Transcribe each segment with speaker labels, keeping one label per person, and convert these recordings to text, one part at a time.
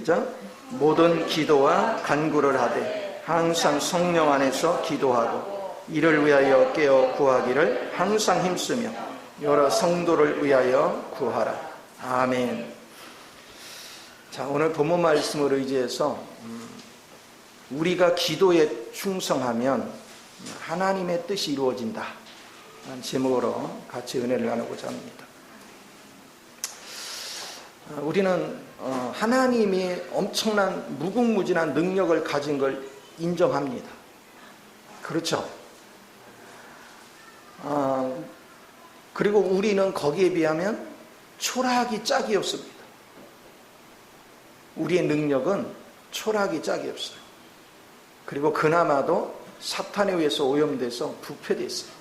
Speaker 1: 시작. 모든 기도와 간구를 하되 항상 성령 안에서 기도하고 이를 위하여 깨어 구하기를 항상 힘쓰며 여러 성도를 위하여 구하라. 아멘. 자, 오늘 본문 말씀을 의지해서 우리가 기도에 충성하면 하나님의 뜻이 이루어진다 라는 제목으로 같이 은혜를 나누고자 합니다. 우리는 하나님이 엄청난 무궁무진한 능력을 가진 걸 인정합니다. 그렇죠? 그리고 우리는 거기에 비하면 초라하기 짝이 없습니다. 우리의 능력은 초라하기 짝이 없어요. 그리고 그나마도 사탄에 의해서 오염돼서 부패되어 있어요.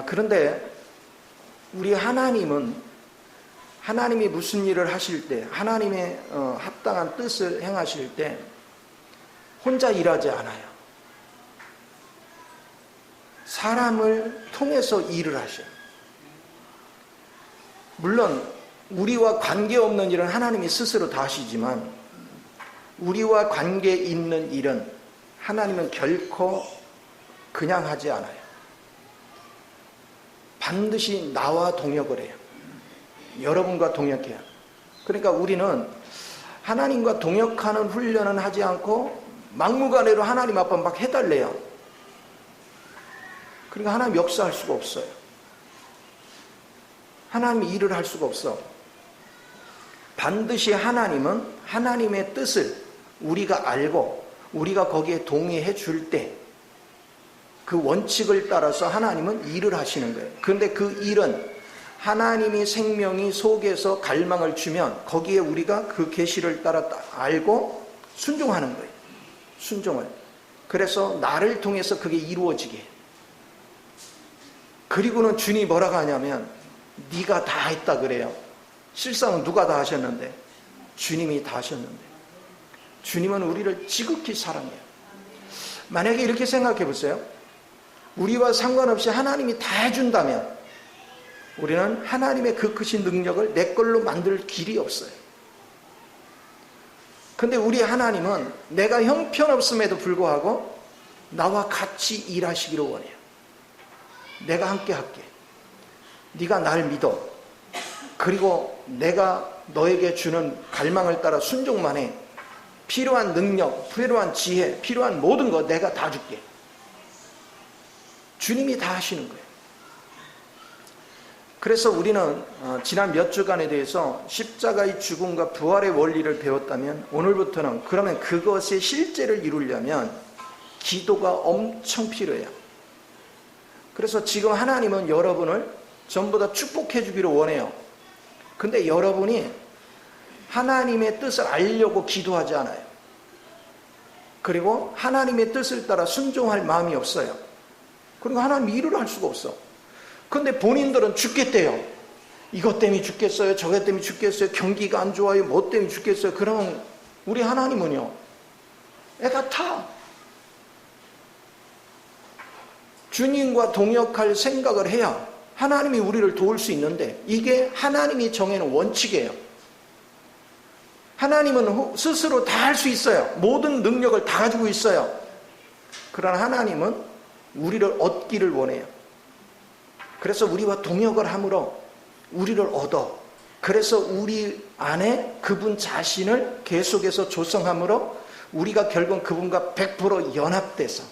Speaker 1: 그런데 우리 하나님은 하나님이 무슨 일을 하실 때, 하나님의 합당한 뜻을 행하실 때 혼자 일하지 않아요. 사람을 통해서 일을 하셔요. 물론 우리와 관계없는 일은 하나님이 스스로 다 하시지만 우리와 관계 있는 일은 하나님은 결코 그냥 하지 않아요. 반드시 나와 동역을 해요. 여러분과 동역해요. 그러니까 우리는 하나님과 동역하는 훈련은 하지 않고 막무가내로 하나님 앞에 막 해달래요. 그러니까 하나님 역사할 수가 없어요. 하나님이 일을 할 수가 없어. 반드시 하나님은 하나님의 뜻을 우리가 알고 우리가 거기에 동의해 줄 때 그 원칙을 따라서 하나님은 일을 하시는 거예요. 그런데 그 일은 하나님이 생명이 속에서 갈망을 주면 거기에 우리가 그 계시를 따라 알고 순종하는 거예요. 순종을. 그래서 나를 통해서 그게 이루어지게 해요. 그리고는 주님이 뭐라고 하냐면 네가 다 했다 그래요. 실상은 누가 다 하셨는데? 주님이 다 하셨는데. 주님은 우리를 지극히 사랑해요. 만약에 이렇게 생각해 보세요. 우리와 상관없이 하나님이 다 해준다면 우리는 하나님의 그 크신 능력을 내 걸로 만들 길이 없어요. 근데 우리 하나님은 내가 형편없음에도 불구하고 나와 같이 일하시기를 원해요. 내가 함께 할게. 네가 날 믿어. 그리고 내가 너에게 주는 갈망을 따라 순종만 해. 필요한 능력, 필요한 지혜, 필요한 모든 거 내가 다 줄게. 주님이 다 하시는 거예요. 그래서 우리는 지난 몇 주간에 대해서 십자가의 죽음과 부활의 원리를 배웠다면 오늘부터는 그러면 그것의 실제를 이루려면 기도가 엄청 필요해요. 그래서 지금 하나님은 여러분을 전부 다 축복해 주기를 원해요. 근데 여러분이 하나님의 뜻을 알려고 기도하지 않아요. 그리고 하나님의 뜻을 따라 순종할 마음이 없어요. 그리고 하나님 일을 할 수가 없어. 근데 본인들은 죽겠대요. 이것 때문에 죽겠어요. 저것 때문에 죽겠어요. 경기가 안 좋아요. 뭐 때문에 죽겠어요. 그러면 우리 하나님은요, 애가 타. 주님과 동역할 생각을 해야 하나님이 우리를 도울 수 있는데 이게 하나님이 정해놓은 원칙이에요. 하나님은 스스로 다 할 수 있어요. 모든 능력을 다 가지고 있어요. 그러나 하나님은 우리를 얻기를 원해요. 그래서 우리와 동역을 함으로 우리를 얻어. 그래서 우리 안에 그분 자신을 계속해서 조성함으로 우리가 결국 그분과 100% 연합돼서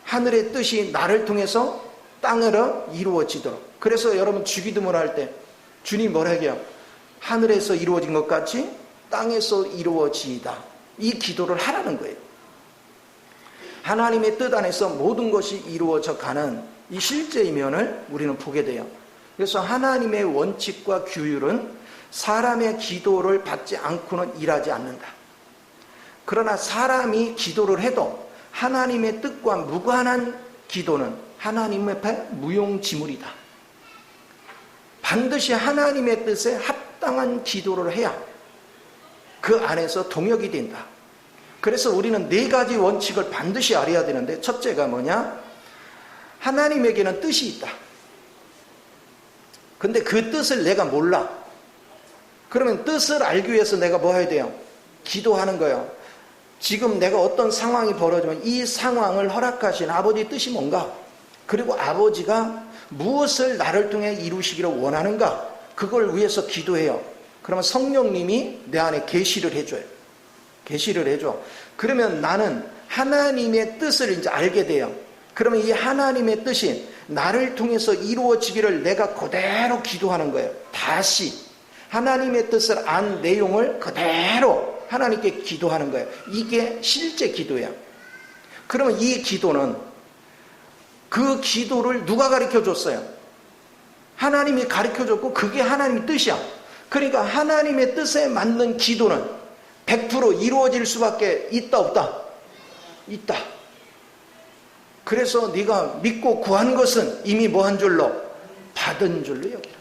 Speaker 1: 하늘의 뜻이 나를 통해서 땅으로 이루어지도록. 그래서 여러분 주기도문 할 때 주님 뭐라 해요? 하늘에서 이루어진 것 같이 땅에서 이루어지이다. 이 기도를 하라는 거예요. 하나님의 뜻 안에서 모든 것이 이루어져 가는 이 실제의 면을 우리는 보게 돼요. 그래서 하나님의 원칙과 규율은 사람의 기도를 받지 않고는 일하지 않는다. 그러나 사람이 기도를 해도 하나님의 뜻과 무관한 기도는 하나님 앞에 무용지물이다. 반드시 하나님의 뜻에 합당한 기도를 해야 그 안에서 동역이 된다. 그래서 우리는 4가지 원칙을 반드시 알아야 되는데, 첫째가 뭐냐? 하나님에게는 뜻이 있다. 근데 그 뜻을 내가 몰라. 그러면 뜻을 알기 위해서 내가 뭐 해야 돼요? 기도하는 거예요. 지금 내가 어떤 상황이 벌어지면 이 상황을 허락하신 아버지의 뜻이 뭔가? 그리고 아버지가 무엇을 나를 통해 이루시기를 원하는가? 그걸 위해서 기도해요. 그러면 성령님이 내 안에 계시를 해줘요. 계시를 해줘. 그러면 나는 하나님의 뜻을 이제 알게 돼요. 그러면 이 하나님의 뜻이 나를 통해서 이루어지기를 내가 그대로 기도하는 거예요. 다시 하나님의 뜻을 안 내용을 그대로 하나님께 기도하는 거예요. 이게 실제 기도예요. 그러면 이 기도는 그 기도를 누가 가르쳐 줬어요? 하나님이 가르쳐 줬고 그게 하나님의 뜻이야. 그러니까 하나님의 뜻에 맞는 기도는 100% 이루어질 수밖에 있다 없다? 있다. 그래서 네가 믿고 구한 것은 이미 뭐 한 줄로? 받은 줄로 여기라.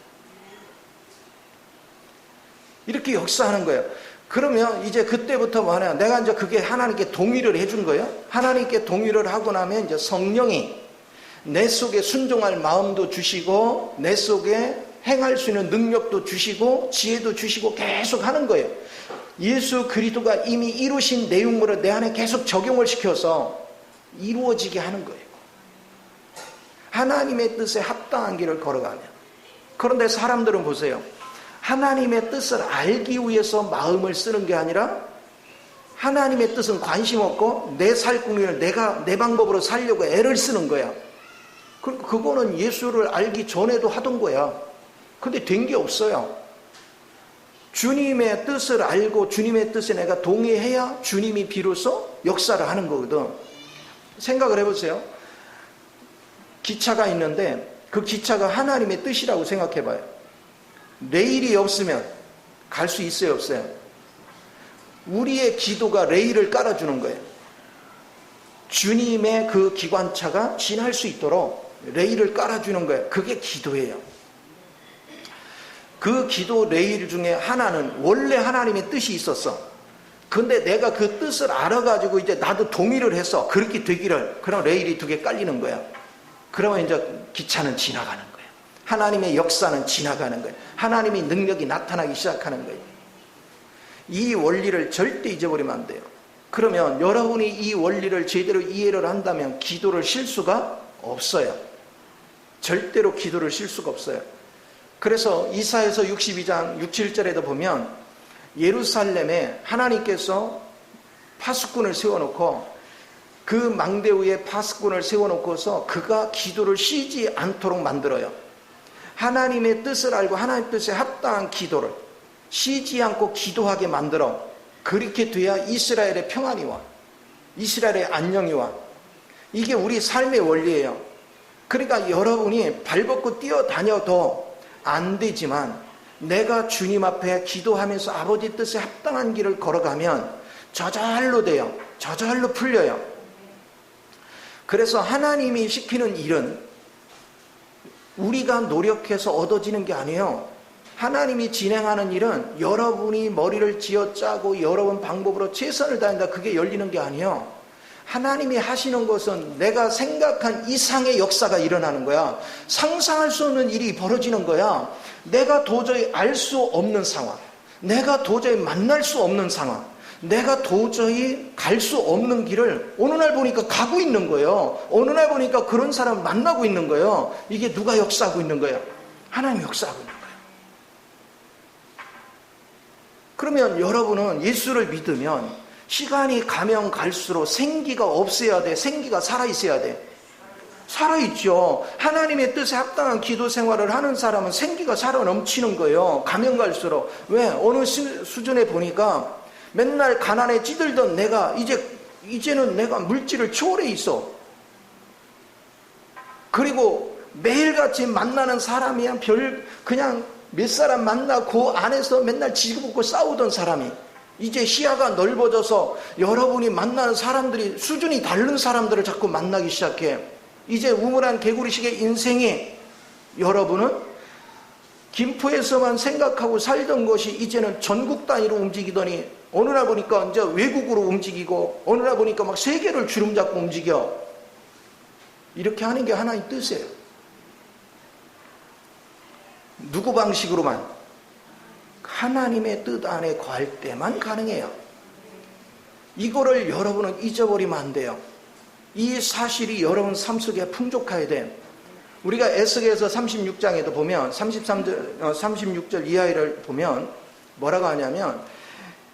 Speaker 1: 이렇게 역사하는 거예요. 그러면 이제 그때부터 뭐 하냐? 내가 이제 그게 하나님께 동의를 해준 거예요. 하나님께 동의를 하고 나면 이제 성령이 내 속에 순종할 마음도 주시고 내 속에 행할 수 있는 능력도 주시고 지혜도 주시고 계속 하는 거예요. 예수 그리스도가 이미 이루신 내용으로 내 안에 계속 적용을 시켜서 이루어지게 하는 거예요. 하나님의 뜻에 합당한 길을 걸어가면. 그런데 사람들은 보세요. 하나님의 뜻을 알기 위해서 마음을 쓰는 게 아니라 하나님의 뜻은 관심 없고 내 살궁리를 내가 내 방법으로 살려고 애를 쓰는 거야. 그거는 예수를 알기 전에도 하던 거야. 근데 된 게 없어요. 주님의 뜻을 알고 주님의 뜻에 내가 동의해야 주님이 비로소 역사를 하는 거거든. 생각을 해보세요. 기차가 있는데 그 기차가 하나님의 뜻이라고 생각해 봐요. 레일이 없으면 갈 수 있어요, 없어요? 우리의 기도가 레일을 깔아주는 거예요. 주님의 그 기관차가 지날 수 있도록 레일을 깔아주는 거예요. 그게 기도예요. 그 기도 레일 중에 하나는 원래 하나님의 뜻이 있었어. 근데 내가 그 뜻을 알아가지고 이제 나도 동의를 해서 그렇게 되기를, 그럼 레일이 2개 깔리는 거야. 그러면 이제 기차는 지나가는 거야. 하나님의 역사는 지나가는 거예요. 하나님의 능력이 나타나기 시작하는 거예요. 이 원리를 절대 잊어버리면 안 돼요. 그러면 여러분이 이 원리를 제대로 이해를 한다면 기도를 쉴 수가 없어요. 절대로 기도를 쉴 수가 없어요. 그래서 이사야서 62장 6, 7절에도 보면 예루살렘에 하나님께서 파수꾼을 세워놓고 그 망대 위에 파수꾼을 세워놓고서 그가 기도를 쉬지 않도록 만들어요. 하나님의 뜻을 알고 하나님의 뜻에 합당한 기도를 쉬지 않고 기도하게 만들어. 그렇게 돼야 이스라엘의 평안이 와. 이스라엘의 안녕이 와. 이게 우리 삶의 원리예요. 그러니까 여러분이 발벗고 뛰어다녀도 안 되지만 내가 주님 앞에 기도하면서 아버지 뜻에 합당한 길을 걸어가면 저절로 돼요. 저절로 풀려요. 그래서 하나님이 시키는 일은 우리가 노력해서 얻어지는 게 아니에요. 하나님이 진행하는 일은 여러분이 머리를 쥐어짜고 여러분 방법으로 최선을 다한다. 그게 열리는 게 아니에요. 하나님이 하시는 것은 내가 생각한 이상의 역사가 일어나는 거야. 상상할 수 없는 일이 벌어지는 거야. 내가 도저히 알 수 없는 상황, 내가 도저히 만날 수 없는 상황, 내가 도저히 갈 수 없는 길을 어느 날 보니까 가고 있는 거예요. 어느 날 보니까 그런 사람 만나고 있는 거예요. 이게 누가 역사하고 있는 거예요? 하나님이 역사하고 있는 거예요. 그러면 여러분은 예수를 믿으면 시간이 가면 갈수록 생기가 없어야 돼? 생기가 살아있어야 돼? 살아있죠. 하나님의 뜻에 합당한 기도 생활을 하는 사람은 생기가 살아 넘치는 거예요. 가면 갈수록. 왜? 어느 수준에 보니까 맨날 가난에 찌들던 내가 이제는 내가 물질을 초월해 있어. 그리고 매일같이 만나는 사람이야 그냥 몇 사람 만나고 안에서 맨날 지지고 싸우던 사람이 이제 시야가 넓어져서 여러분이 만나는 사람들이 수준이 다른 사람들을 자꾸 만나기 시작해. 이제 우물한 개구리식의 인생이 여러분은 김포에서만 생각하고 살던 것이 이제는 전국 단위로 움직이더니 어느 날 보니까 이제 외국으로 움직이고 어느 날 보니까 막 세계를 주름잡고 움직여. 이렇게 하는 게 하나님 뜻이에요. 누구 방식으로만? 하나님의 뜻 안에 거할 때만 가능해요. 이거를 여러분은 잊어버리면 안 돼요. 이 사실이 여러분 삶 속에 풍족해야 돼요. 우리가 에스겔서 36장에도 보면 36절 이하를 보면 뭐라고 하냐면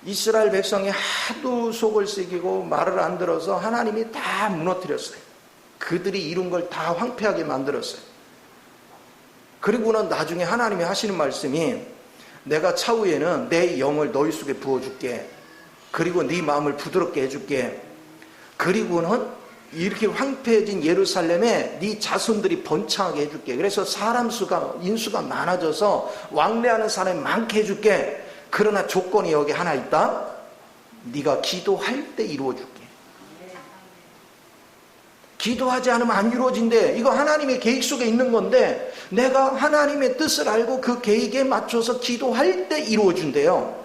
Speaker 1: 이스라엘 백성이 하도 속을 새기고 말을 안 들어서 하나님이 다 무너뜨렸어요. 그들이 이룬 걸 다 황폐하게 만들었어요. 그리고는 나중에 하나님이 하시는 말씀이 내가 차후에는 내 영을 너희 속에 부어줄게. 그리고 네 마음을 부드럽게 해줄게. 그리고는 이렇게 황폐해진 예루살렘에 네 자손들이 번창하게 해줄게. 그래서 사람 수가 인수가 많아져서 왕래하는 사람이 많게 해줄게. 그러나 조건이 여기 하나 있다. 네가 기도할 때 이루어줄게. 기도하지 않으면 안 이루어진대. 이거 하나님의 계획 속에 있는 건데 내가 하나님의 뜻을 알고 그 계획에 맞춰서 기도할 때 이루어준대요.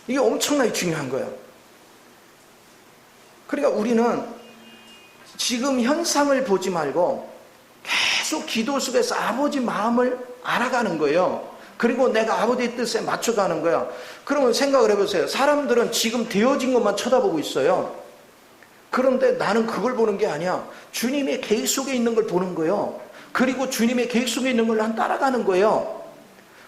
Speaker 1: 이게 엄청나게 중요한 거예요. 그러니까 우리는 지금 현상을 보지 말고 계속 기도 속에서 아버지 마음을 알아가는 거예요. 그리고 내가 아버지의 뜻에 맞춰가는 거야. 그러면 생각을 해보세요. 사람들은 지금 되어진 것만 쳐다보고 있어요. 그런데 나는 그걸 보는 게 아니야. 주님의 계획 속에 있는 걸 보는 거예요. 그리고 주님의 계획 속에 있는 걸 난 따라가는 거예요.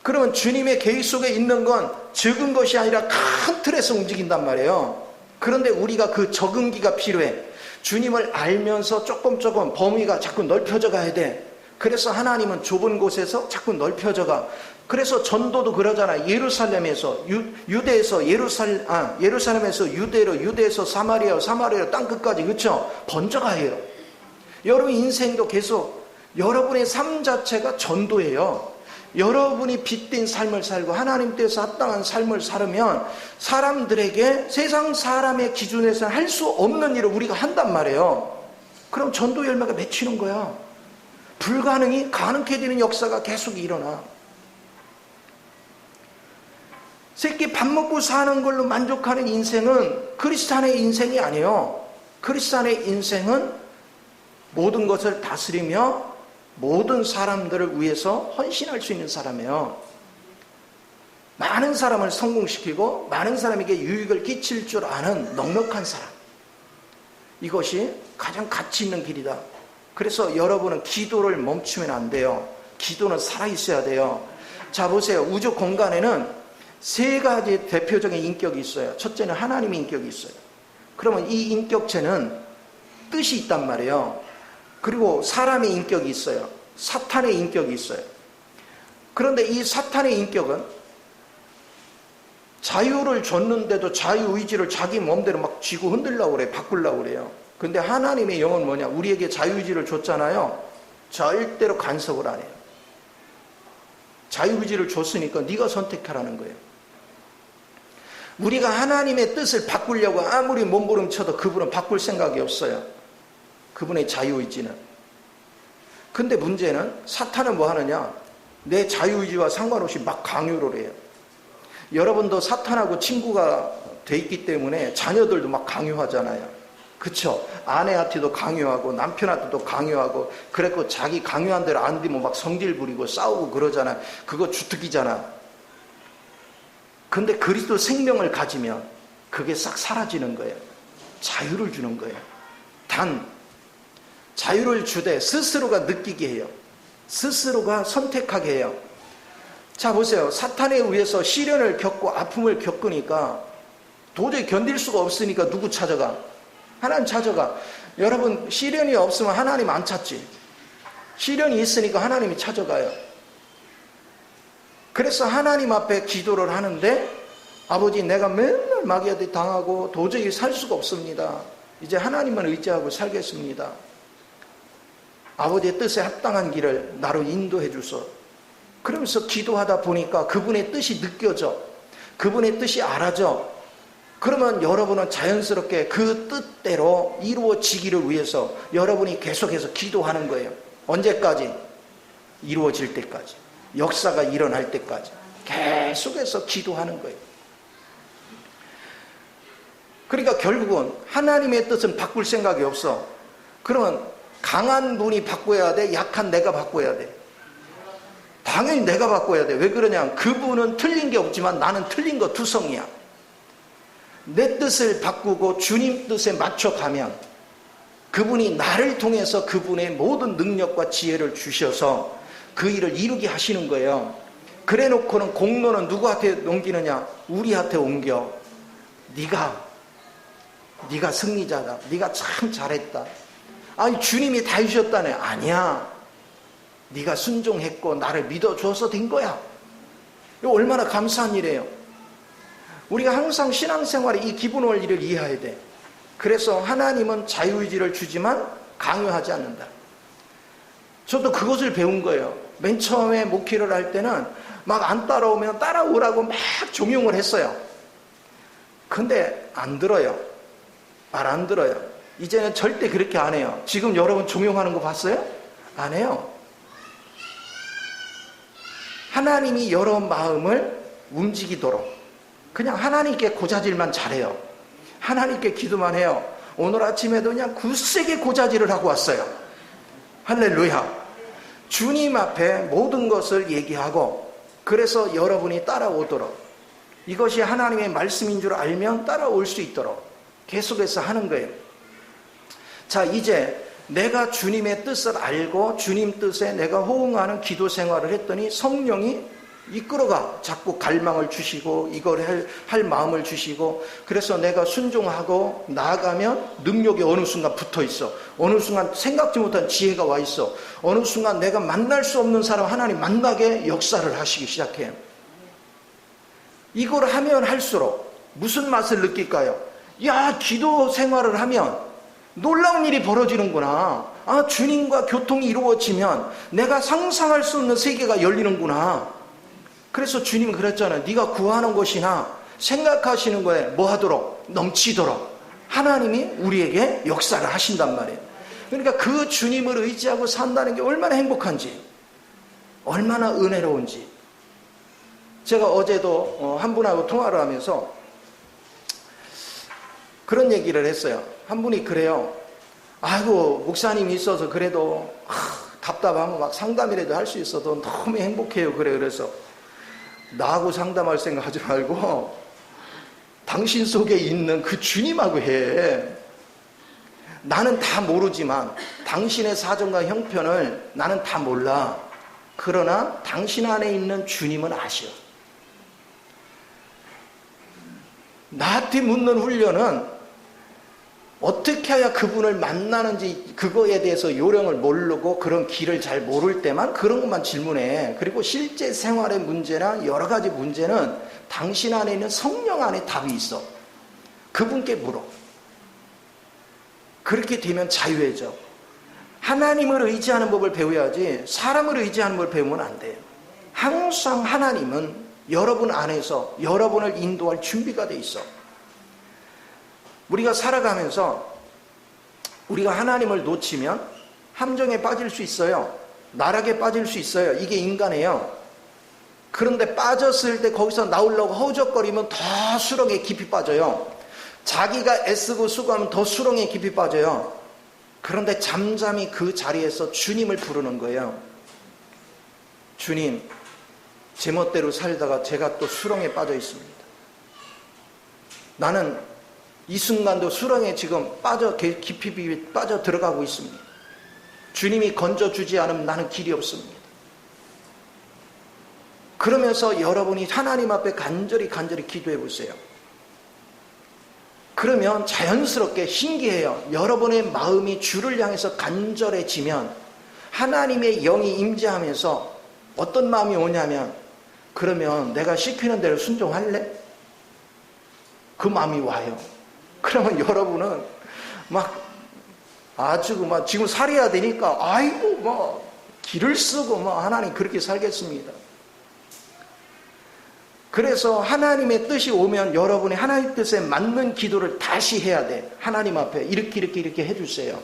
Speaker 1: 그러면 주님의 계획 속에 있는 건 적은 것이 아니라 큰 틀에서 움직인단 말이에요. 그런데 우리가 그 적응기가 필요해. 주님을 알면서 조금 범위가 자꾸 넓혀져 가야 돼. 그래서 하나님은 좁은 곳에서 자꾸 넓혀져 가. 그래서 전도도 그러잖아. 예루살렘에서 유대에서 예루살렘에서 유대로, 유대에서 사마리아, 사마리아 땅끝까지, 그렇죠? 번져가요. 여러분 인생도 계속 여러분의 삶 자체가 전도예요. 여러분이 빛된 삶을 살고 하나님 뜻에 합당한 삶을 살으면 사람들에게 세상 사람의 기준에서는 할 수 없는 일을 우리가 한단 말이에요. 그럼 전도 열매가 맺히는 거야. 불가능이 가능케 되는 역사가 계속 일어나. 새끼 밥 먹고 사는 걸로 만족하는 인생은 그리스도인의 인생이 아니에요. 그리스도인의 인생은 모든 것을 다스리며 모든 사람들을 위해서 헌신할 수 있는 사람이에요. 많은 사람을 성공시키고 많은 사람에게 유익을 끼칠 줄 아는 넉넉한 사람. 이것이 가장 가치 있는 길이다. 그래서 여러분은 기도를 멈추면 안 돼요. 기도는 살아있어야 돼요. 자, 보세요. 우주 공간에는 세 가지 대표적인 인격이 있어요. 첫째는 하나님의 인격이 있어요. 그러면 이 인격체는 뜻이 있단 말이에요. 그리고 사람의 인격이 있어요. 사탄의 인격이 있어요. 그런데 이 사탄의 인격은 자유를 줬는데도 자유의지를 자기 마음대로 막 쥐고 흔들려고 그래요. 바꾸려고 그래요. 근데 하나님의 영은 뭐냐? 우리에게 자유의지를 줬잖아요. 절대로 간섭을 안 해요. 자유의지를 줬으니까 네가 선택하라는 거예요. 우리가 하나님의 뜻을 바꾸려고 아무리 몸부림쳐도 그분은 바꿀 생각이 없어요. 그분의 자유의지는. 근데 문제는 사탄은 뭐 하느냐? 내 자유의지와 상관없이 막 강요를 해요. 여러분도 사탄하고 친구가 돼 있기 때문에 자녀들도 막 강요하잖아요. 그쵸? 아내한테도 강요하고 남편한테도 강요하고 그래서 자기 강요한 대로 안 되면 막 성질 부리고 싸우고 그러잖아요. 그거 주특기잖아. 근데 그리스도 생명을 가지면 그게 싹 사라지는 거예요. 자유를 주는 거예요. 단 자유를 주되 스스로가 느끼게 해요. 스스로가 선택하게 해요. 자, 보세요. 사탄에 의해서 시련을 겪고 아픔을 겪으니까 도저히 견딜 수가 없으니까 누구 찾아가? 하나님 찾아가. 여러분, 시련이 없으면 하나님 안 찾지. 시련이 있으니까 하나님이 찾아가요. 그래서 하나님 앞에 기도를 하는데 아버지, 내가 맨날 마귀한테 당하고 도저히 살 수가 없습니다. 이제 하나님만 의지하고 살겠습니다. 아버지의 뜻에 합당한 길을 나로 인도해 주소. 그러면서 기도하다 보니까 그분의 뜻이 느껴져. 그분의 뜻이 알아져. 그러면 여러분은 자연스럽게 그 뜻대로 이루어지기를 위해서 여러분이 계속해서 기도하는 거예요. 언제까지? 이루어질 때까지. 역사가 일어날 때까지. 계속해서 기도하는 거예요. 그러니까 결국은 하나님의 뜻은 바꿀 생각이 없어. 그러면 강한 분이 바꿔야 돼? 약한 내가 바꿔야 돼? 당연히 내가 바꿔야 돼. 왜 그러냐? 그분은 틀린 게 없지만 나는 틀린 거 투성이야. 내 뜻을 바꾸고 주님 뜻에 맞춰가면 그분이 나를 통해서 그분의 모든 능력과 지혜를 주셔서 그 일을 이루게 하시는 거예요. 그래 놓고는 공로는 누구한테 넘기느냐? 우리한테 옮겨. 네가 승리자다. 네가 참 잘했다. 아니 주님이 다 해주셨다네. 아니야. 네가 순종했고 나를 믿어줘서 된 거야. 이거 얼마나 감사한 일이에요. 우리가 항상 신앙생활에 이 기본 원리를 이해해야 돼. 그래서 하나님은 자유의지를 주지만 강요하지 않는다. 저도 그것을 배운 거예요. 맨 처음에 목회를 할 때는 막 안 따라오면 따라오라고 막 종용을 했어요. 근데 안 들어요. 말 안 들어요. 이제는 절대 그렇게 안 해요. 지금 여러분 종용하는 거 봤어요? 안 해요. 하나님이 여러분 마음을 움직이도록 그냥 하나님께 고자질만 잘해요. 하나님께 기도만 해요. 오늘 아침에도 그냥 굳세게 고자질을 하고 왔어요. 할렐루야. 주님 앞에 모든 것을 얘기하고 그래서 여러분이 따라오도록 이것이 하나님의 말씀인 줄 알면 따라올 수 있도록 계속해서 하는 거예요. 자, 이제 내가 주님의 뜻을 알고 주님 뜻에 내가 호응하는 기도 생활을 했더니 성령이 이끌어가 자꾸 갈망을 주시고 이걸 할 마음을 주시고 그래서 내가 순종하고 나아가면 능력이 어느 순간 붙어 있어. 어느 순간 생각지 못한 지혜가 와 있어. 어느 순간 내가 만날 수 없는 사람 하나님 만나게 역사를 하시기 시작해요. 이걸 하면 할수록 무슨 맛을 느낄까요? 야, 기도 생활을 하면 놀라운 일이 벌어지는구나. 아, 주님과 교통이 이루어지면 내가 상상할 수 없는 세계가 열리는구나. 그래서 주님은 그랬잖아요. 네가 구하는 것이나 생각하시는 거에 뭐 하도록? 넘치도록 하나님이 우리에게 역사를 하신단 말이에요. 그러니까 그 주님을 의지하고 산다는 게 얼마나 행복한지, 얼마나 은혜로운지. 제가 어제도 한 분하고 통화를 하면서 그런 얘기를 했어요. 한 분이 그래요. 아이고 목사님이 있어서 그래도 답답하면 막 상담이라도 할 수 있어도 너무 행복해요. 그래서 나하고 상담할 생각하지 말고 당신 속에 있는 그 주님하고 해. 나는 다 모르지만 당신의 사정과 형편을 나는 다 몰라. 그러나 당신 안에 있는 주님은 아셔. 나한테 묻는 훈련은 어떻게 해야 그분을 만나는지 그거에 대해서 요령을 모르고 그런 길을 잘 모를 때만 그런 것만 질문해. 그리고 실제 생활의 문제나 여러 가지 문제는 당신 안에 있는 성령 안에 답이 있어. 그분께 물어. 그렇게 되면 자유해져. 하나님을 의지하는 법을 배워야지 사람을 의지하는 법을 배우면 안 돼요. 항상 하나님은 여러분 안에서 여러분을 인도할 준비가 돼 있어. 우리가 살아가면서 우리가 하나님을 놓치면 함정에 빠질 수 있어요. 나락에 빠질 수 있어요. 이게 인간이에요. 그런데 빠졌을 때 거기서 나오려고 허우적거리면 더 수렁에 깊이 빠져요. 자기가 애쓰고 수고하면 더 수렁에 깊이 빠져요. 그런데 잠잠히 그 자리에서 주님을 부르는 거예요. 주님, 제멋대로 살다가 제가 또 수렁에 빠져 있습니다. 나는 이 순간도 수렁에 지금 깊이 빠져 들어가고 있습니다. 주님이 건져주지 않으면 나는 길이 없습니다. 그러면서 여러분이 하나님 앞에 간절히 기도해 보세요. 그러면 자연스럽게 신기해요. 여러분의 마음이 주를 향해서 간절해지면 하나님의 영이 임재하면서 어떤 마음이 오냐면 그러면 내가 시키는 대로 순종할래? 그 마음이 와요. 그러면 여러분은 막 아주 막 지금 살아야 되니까 아이고 뭐 길을 쓰고 뭐 하나님 그렇게 살겠습니다. 그래서 하나님의 뜻이 오면 여러분이 하나님 뜻에 맞는 기도를 다시 해야 돼. 하나님 앞에 이렇게 해주세요.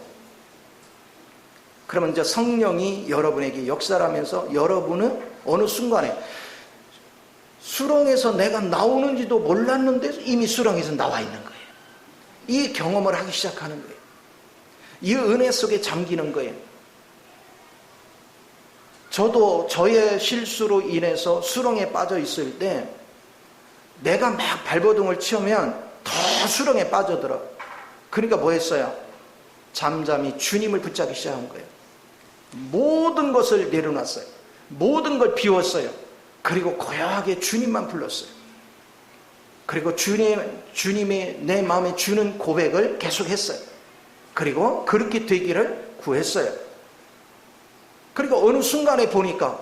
Speaker 1: 그러면 이제 성령이 여러분에게 역사를 하면서 여러분은 어느 순간에 수렁에서 내가 나오는지도 몰랐는데 이미 수렁에서 나와 있는 거예요. 이 경험을 하기 시작하는 거예요. 이 은혜 속에 잠기는 거예요. 저도 저의 실수로 인해서 수렁에 빠져 있을 때 내가 막 발버둥을 치면 더 수렁에 빠져들어. 그러니까 뭐 했어요? 잠잠히 주님을 붙잡기 시작한 거예요. 모든 것을 내려놨어요. 모든 걸 비웠어요. 그리고 고요하게 주님만 불렀어요. 그리고 주님이 내 마음에 주는 고백을 계속했어요. 그리고 그렇게 되기를 구했어요. 그리고 어느 순간에 보니까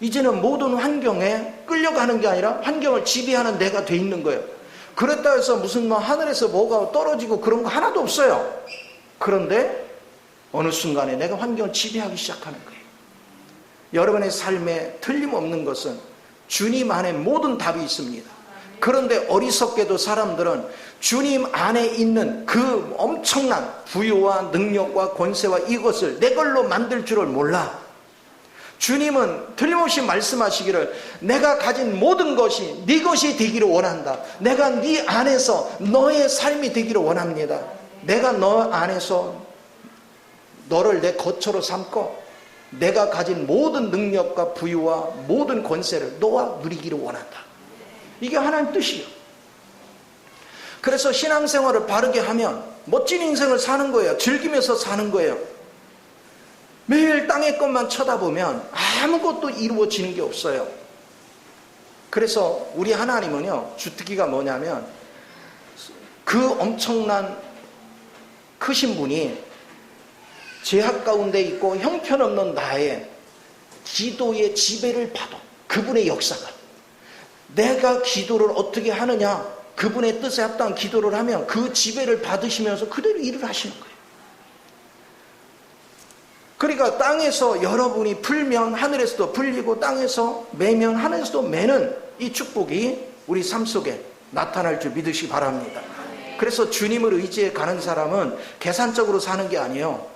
Speaker 1: 이제는 모든 환경에 끌려가는 게 아니라 환경을 지배하는 내가 돼 있는 거예요. 그랬다 해서 무슨 하늘에서 뭐가 떨어지고 그런 거 하나도 없어요. 그런데 어느 순간에 내가 환경을 지배하기 시작하는 거예요. 여러분의 삶에 틀림없는 것은 주님 안에 모든 답이 있습니다. 그런데 어리석게도 사람들은 주님 안에 있는 그 엄청난 부유와 능력과 권세와 이것을 내 걸로 만들 줄을 몰라. 주님은 틀림없이 말씀하시기를 내가 가진 모든 것이 네 것이 되기를 원한다. 내가 네 안에서 너의 삶이 되기를 원합니다. 내가 너 안에서 너를 내 거처로 삼고 내가 가진 모든 능력과 부유와 모든 권세를 너와 누리기를 원한다. 이게 하나님 뜻이에요. 그래서 신앙생활을 바르게 하면 멋진 인생을 사는 거예요. 즐기면서 사는 거예요. 매일 땅의 것만 쳐다보면 아무것도 이루어지는 게 없어요. 그래서 우리 하나님은요, 주특기가 뭐냐면 그 엄청난 크신 분이 죄악 가운데 있고 형편없는 나의 기도의 지배를 받아. 그분의 역사가 내가 기도를 어떻게 하느냐, 그분의 뜻에 합당한 기도를 하면 그 지배를 받으시면서 그대로 일을 하시는 거예요. 그러니까 땅에서 여러분이 풀면 하늘에서도 풀리고 땅에서 매면 하늘에서도 매는 이 축복이 우리 삶 속에 나타날 줄 믿으시기 바랍니다. 그래서 주님을 의지해 가는 사람은 계산적으로 사는 게 아니에요.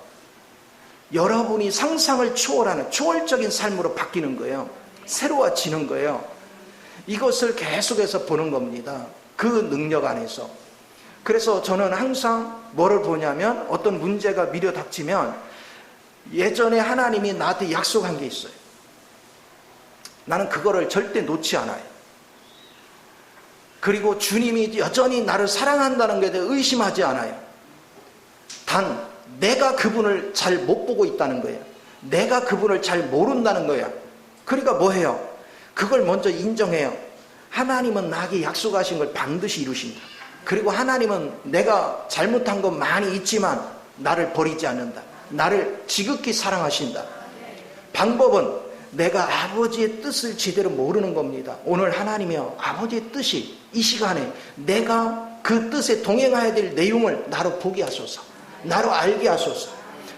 Speaker 1: 여러분이 상상을 초월하는 초월적인 삶으로 바뀌는 거예요. 새로워지는 거예요. 이것을 계속해서 보는 겁니다. 그 능력 안에서. 그래서 저는 항상 뭐를 보냐면 어떤 문제가 미려 닥치면 예전에 하나님이 나한테 약속한 게 있어요. 나는 그거를 절대 놓지 않아요. 그리고 주님이 여전히 나를 사랑한다는 것에 대해 의심하지 않아요. 단 내가 그분을 잘 못 보고 있다는 거예요. 내가 그분을 잘 모른다는 거예요. 그러니까 뭐 해요? 그걸 먼저 인정해요. 하나님은 나에게 약속하신 걸 반드시 이루신다. 그리고 하나님은 내가 잘못한 건 많이 있지만 나를 버리지 않는다. 나를 지극히 사랑하신다. 방법은 내가 아버지의 뜻을 제대로 모르는 겁니다. 오늘 하나님이여, 아버지의 뜻이 이 시간에 내가 그 뜻에 동행해야 될 내용을 나로 보게 하소서, 나로 알게 하소서.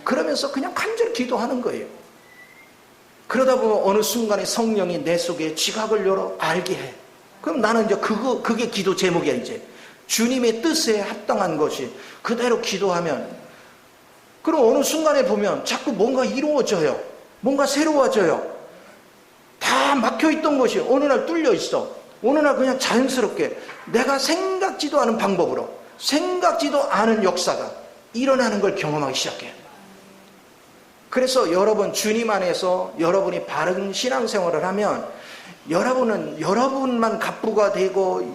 Speaker 1: 그러면서 그냥 간절히 기도하는 거예요. 그러다 보면 어느 순간에 성령이 내 속에 지각을 열어 알게 해. 그럼 나는 이제 그게 기도 제목이야. 이제 주님의 뜻에 합당한 것이 그대로 기도하면, 그럼 어느 순간에 보면 자꾸 뭔가 이루어져요. 뭔가 새로워져요. 다 막혀있던 것이 어느 날 뚫려 있어. 어느 날 그냥 자연스럽게 내가 생각지도 않은 방법으로, 생각지도 않은 역사가 일어나는 걸 경험하기 시작해요. 그래서 여러분, 주님 안에서 여러분이 바른 신앙생활을 하면 여러분은 여러분만 갑부가 되고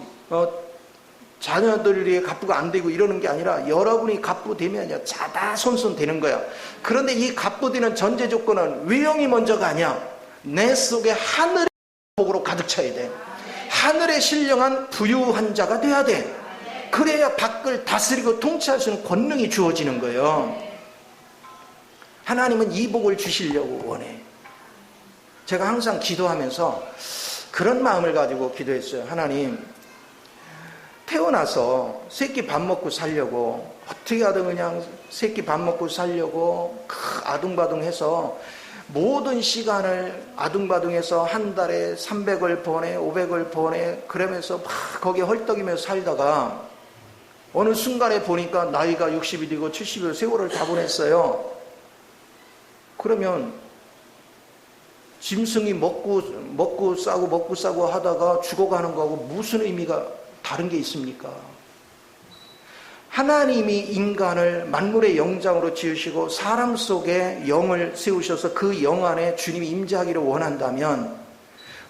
Speaker 1: 자녀들이 갑부가 안 되고 이러는 게 아니라 여러분이 갑부 되면 자다손손 되는 거야. 그런데 이 갑부 되는 전제 조건은 외형이 먼저가 아니야. 내 속에 하늘의 복으로 가득 차야 돼. 하늘에 신령한 부유한 자가 돼야 돼. 그래야 밖을 다스리고 통치할 수 있는 권능이 주어지는 거예요. 하나님은 이 복을 주시려고 원해. 제가 항상 기도하면서 그런 마음을 가지고 기도했어요. 하나님, 태어나서 새끼 밥 먹고 살려고 어떻게 하든 그냥 새끼 밥 먹고 살려고 아둥바둥해서 모든 시간을 아둥바둥해서 한 달에 300을 보내 500을 보내 그러면서 막 거기에 헐떡이면서 살다가 어느 순간에 보니까 나이가 60이 되고 70이 세월을 다 보냈어요. 그러면 짐승이 먹고 싸고 하다가 죽어가는 거하고 무슨 의미가 다른 게 있습니까? 하나님이 인간을 만물의 영장으로 지으시고 사람 속에 영을 세우셔서 그 영 안에 주님이 임재하기를 원한다면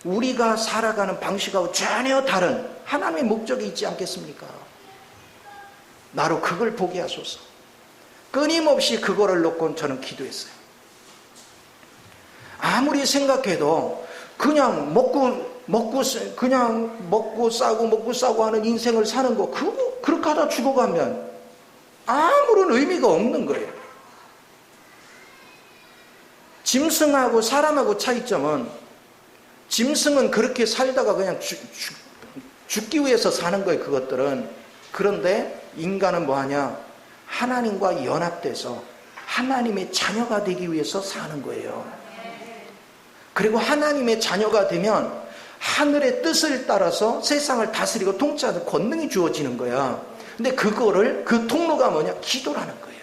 Speaker 1: 우리가 살아가는 방식하고 전혀 다른 하나님의 목적이 있지 않겠습니까? 나로 그걸 보게 하소서. 끊임없이 그거를 놓고 저는 기도했어요. 아무리 생각해도 그냥 먹고 싸고 하는 인생을 사는 거, 그거 그렇게 하다 죽어가면 아무런 의미가 없는 거예요. 짐승하고 사람하고 차이점은, 짐승은 그렇게 살다가 그냥 죽기 위해서 사는 거예요, 그것들은. 그런데 인간은 뭐하냐? 하나님과 연합돼서 하나님의 자녀가 되기 위해서 사는 거예요. 그리고 하나님의 자녀가 되면 하늘의 뜻을 따라서 세상을 다스리고 통치하는 권능이 주어지는 거야. 근데 그 통로가 뭐냐? 기도라는 거예요.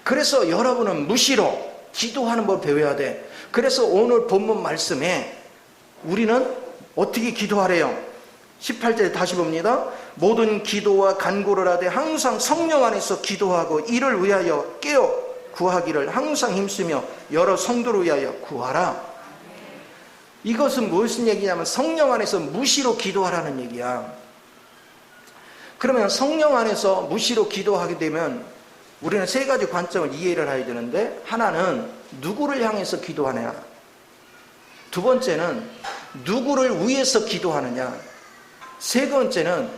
Speaker 1: 그래서 여러분은 무시로 기도하는 법 배워야 돼. 그래서 오늘 본문 말씀에 우리는 어떻게 기도하래요? 18절 다시 봅니다. 모든 기도와 간구를 하되 항상 성령 안에서 기도하고 이를 위하여 깨어 구하기를 항상 힘쓰며 여러 성도를 위하여 구하라. 이것은 무슨 얘기냐면 성령 안에서 무시로 기도하라는 얘기야. 그러면 성령 안에서 무시로 기도하게 되면 우리는 세 가지 관점을 이해를 해야 되는데, 하나는 누구를 향해서 기도하느냐, 두 번째는 누구를 위해서 기도하느냐, 세 번째는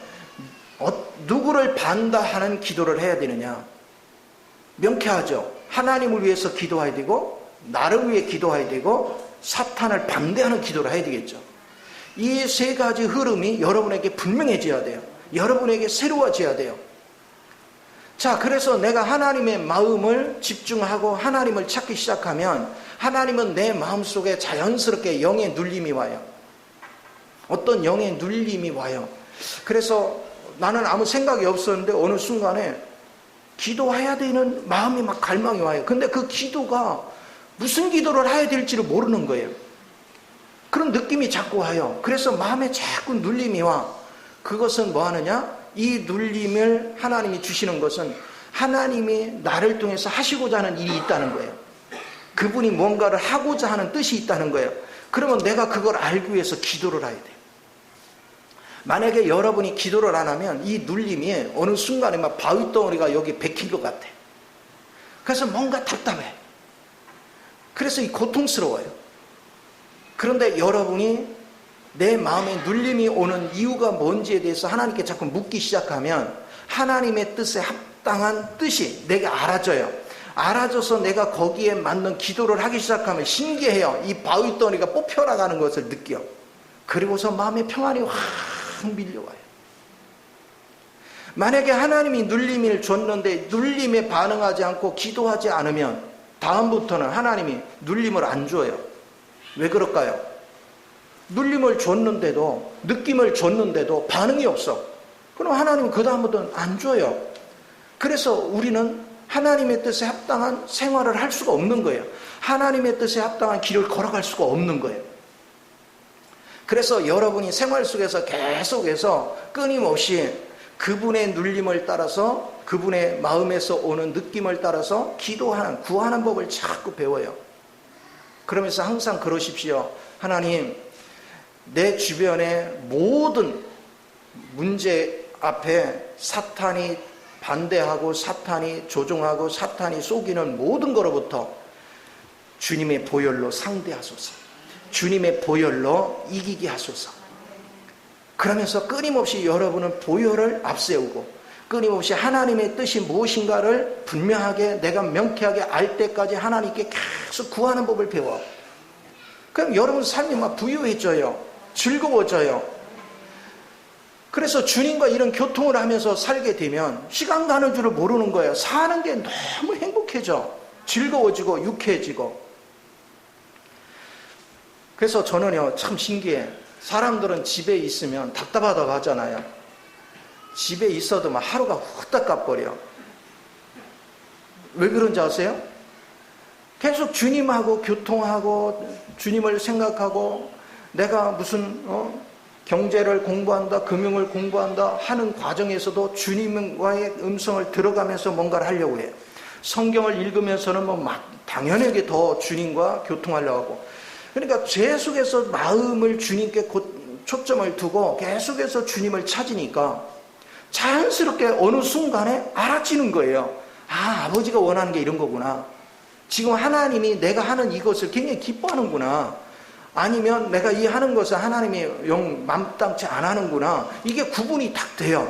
Speaker 1: 누구를 반대하는 기도를 해야 되느냐. 명쾌하죠. 하나님을 위해서 기도해야 되고, 나를 위해 기도해야 되고, 사탄을 반대하는 기도를 해야 되겠죠. 이 세 가지 흐름이 여러분에게 분명해져야 돼요. 여러분에게 새로워져야 돼요. 자, 그래서 내가 하나님의 마음을 집중하고 하나님을 찾기 시작하면 하나님은 내 마음속에 자연스럽게 영의 눌림이 와요. 어떤 영의 눌림이 와요. 그래서 나는 아무 생각이 없었는데 어느 순간에 기도해야 되는 마음이 막 갈망이 와요. 근데 그 기도가 무슨 기도를 해야 될지를 모르는 거예요. 그런 느낌이 자꾸 와요. 그래서 마음에 자꾸 눌림이 와. 그것은 뭐 하느냐? 이 눌림을 하나님이 주시는 것은 하나님이 나를 통해서 하시고자 하는 일이 있다는 거예요. 그분이 뭔가를 하고자 하는 뜻이 있다는 거예요. 그러면 내가 그걸 알기 위해서 기도를 해야 돼요. 만약에 여러분이 기도를 안 하면 이 눌림이 어느 순간에 막 바위덩어리가 여기 박힌 것 같아. 그래서 뭔가 답답해. 그래서 이 고통스러워요. 그런데 여러분이 내 마음에 눌림이 오는 이유가 뭔지에 대해서 하나님께 자꾸 묻기 시작하면 하나님의 뜻에 합당한 뜻이 내게 알아져요. 알아져서 내가 거기에 맞는 기도를 하기 시작하면 신기해요. 이 바위덩어리가 뽑혀나가는 것을 느껴. 그리고서 마음의 평안이 확 밀려와요. 만약에 하나님이 눌림을 줬는데 눌림에 반응하지 않고 기도하지 않으면 다음부터는 하나님이 눌림을 안 줘요. 왜 그럴까요? 눌림을 줬는데도, 느낌을 줬는데도 반응이 없어. 그럼 하나님은 그 다음부터는 안 줘요. 그래서 우리는 하나님의 뜻에 합당한 생활을 할 수가 없는 거예요. 하나님의 뜻에 합당한 길을 걸어갈 수가 없는 거예요. 그래서 여러분이 생활 속에서 계속해서 끊임없이 그분의 눌림을 따라서, 그분의 마음에서 오는 느낌을 따라서 기도하는, 구하는 법을 자꾸 배워요. 그러면서 항상 그러십시오. 하나님, 내 주변의 모든 문제 앞에 사탄이 반대하고 사탄이 조종하고 사탄이 속이는 모든 거로부터 주님의 보혈로 상대하소서. 주님의 보혈로 이기게 하소서. 그러면서 끊임없이 여러분은 보혈을 앞세우고 끊임없이 하나님의 뜻이 무엇인가를 분명하게, 내가 명쾌하게 알 때까지 하나님께 계속 구하는 법을 배워. 그럼 여러분 삶이 막 부유해져요. 즐거워져요. 그래서 주님과 이런 교통을 하면서 살게 되면 시간 가는 줄을 모르는 거예요. 사는 게 너무 행복해져. 즐거워지고 유쾌해지고. 그래서 저는요, 참 신기해. 사람들은 집에 있으면 답답하다고 하잖아요. 집에 있어도 막 하루가 후딱 가버려. 왜 그런지 아세요? 계속 주님하고 교통하고 주님을 생각하고 내가 무슨 경제를 공부한다, 금융을 공부한다 하는 과정에서도 주님과의 음성을 들어가면서 뭔가를 하려고 해요. 성경을 읽으면서는 뭐 막 당연하게 더 주님과 교통하려고 하고. 그러니까 계속해서 마음을 주님께 초점을 두고 계속해서 주님을 찾으니까 자연스럽게 어느 순간에 알아지는 거예요. 아, 아버지가 원하는 게 이런 거구나. 지금 하나님이 내가 하는 이것을 굉장히 기뻐하는구나. 아니면 내가 이 하는 것을 하나님이 영 마땅치 안 하는구나. 이게 구분이 딱 돼요.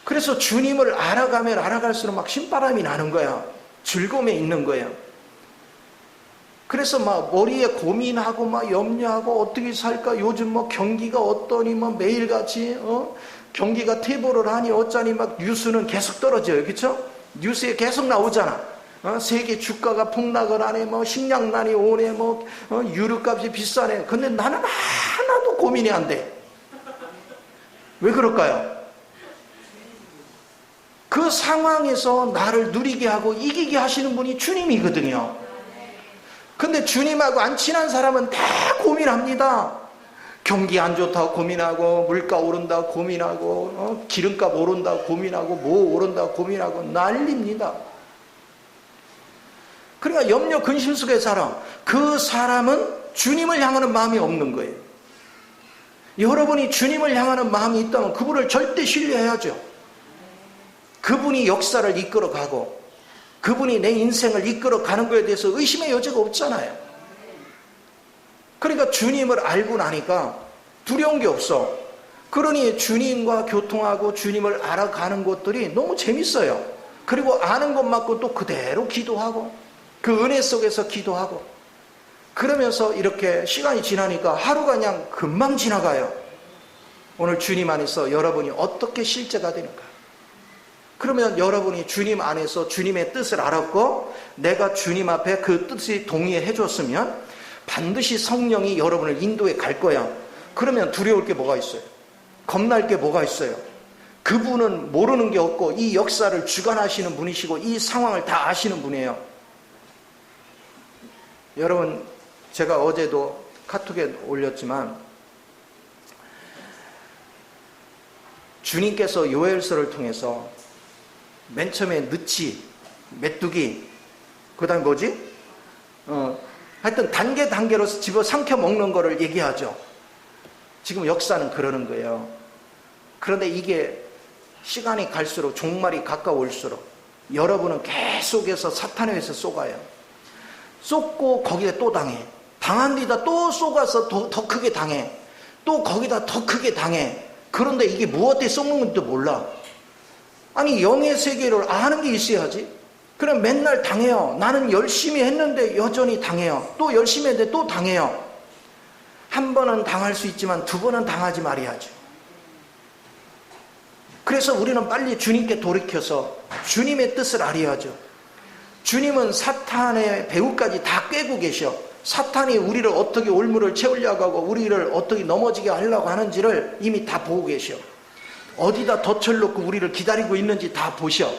Speaker 1: 그래서 주님을 알아가면 알아갈수록 막 신바람이 나는 거야. 즐거움에 있는 거예요. 그래서 막 머리에 고민하고 막 염려하고 어떻게 살까? 요즘 뭐 경기가 어떠니? 뭐 매일같이 경기가 퇴보를 하니 어쩌니 막 뉴스는 계속 떨어져요. 그렇죠? 뉴스에 계속 나오잖아. 세계 주가가 폭락을 하네, 뭐 식량난이 오네, 뭐 유류값이 비싸네. 근데 나는 하나도 고민이 안 돼. 왜 그럴까요? 그 상황에서 나를 누리게 하고 이기게 하시는 분이 주님이거든요. 근데 주님하고 안 친한 사람은 다 고민합니다. 경기 안 좋다고 고민하고, 물가 오른다고 고민하고, 기름값 오른다고 고민하고, 뭐 오른다고 고민하고 난립니다. 그러니까 염려 근심 속에 살아. 그 사람은 주님을 향하는 마음이 없는 거예요. 여러분이 주님을 향하는 마음이 있다면 그분을 절대 신뢰해야죠. 그분이 역사를 이끌어가고 그분이 내 인생을 이끌어가는 것에 대해서 의심의 여지가 없잖아요. 그러니까 주님을 알고 나니까 두려운 게 없어. 그러니 주님과 교통하고 주님을 알아가는 것들이 너무 재밌어요. 그리고 아는 것 맞고 또 그대로 기도하고 그 은혜 속에서 기도하고 그러면서 이렇게 시간이 지나니까 하루가 그냥 금방 지나가요. 오늘 주님 안에서 여러분이 어떻게 실제가 되는가? 그러면 여러분이 주님 안에서 주님의 뜻을 알았고 내가 주님 앞에 그 뜻이 동의해 줬으면 반드시 성령이 여러분을 인도해 갈 거야. 그러면 두려울 게 뭐가 있어요? 겁날 게 뭐가 있어요? 그분은 모르는 게 없고 이 역사를 주관하시는 분이시고 이 상황을 다 아시는 분이에요. 여러분, 제가 어제도 카톡에 올렸지만 주님께서 요엘서를 통해서 맨 처음에 느치, 메뚜기, 그 다음에 뭐지? 하여튼 단계로 집어 삼켜 먹는 거를 얘기하죠. 지금 역사는 그러는 거예요. 그런데 이게 시간이 갈수록 종말이 가까울수록 여러분은 계속해서 사탄에 의해서 쏘가요. 쏟고 거기에 또 당해. 당한 뒤다 또 쏘가서 더 크게 당해. 또 거기다 더 크게 당해. 그런데 이게 무엇에 쏘는 건지도 몰라. 아니 영의 세계를 아는 게 있어야지. 그럼 맨날 당해요. 나는 열심히 했는데 여전히 당해요. 또 열심히 했는데 또 당해요. 한 번은 당할 수 있지만 두 번은 당하지 말아야죠. 그래서 우리는 빨리 주님께 돌이켜서 주님의 뜻을 알아야죠. 주님은 사탄의 배후까지 다 꿰고 계셔. 사탄이 우리를 어떻게 올무를 채우려고 하고 우리를 어떻게 넘어지게 하려고 하는지를 이미 다 보고 계셔. 어디다 덫을 놓고 우리를 기다리고 있는지 다 보셔.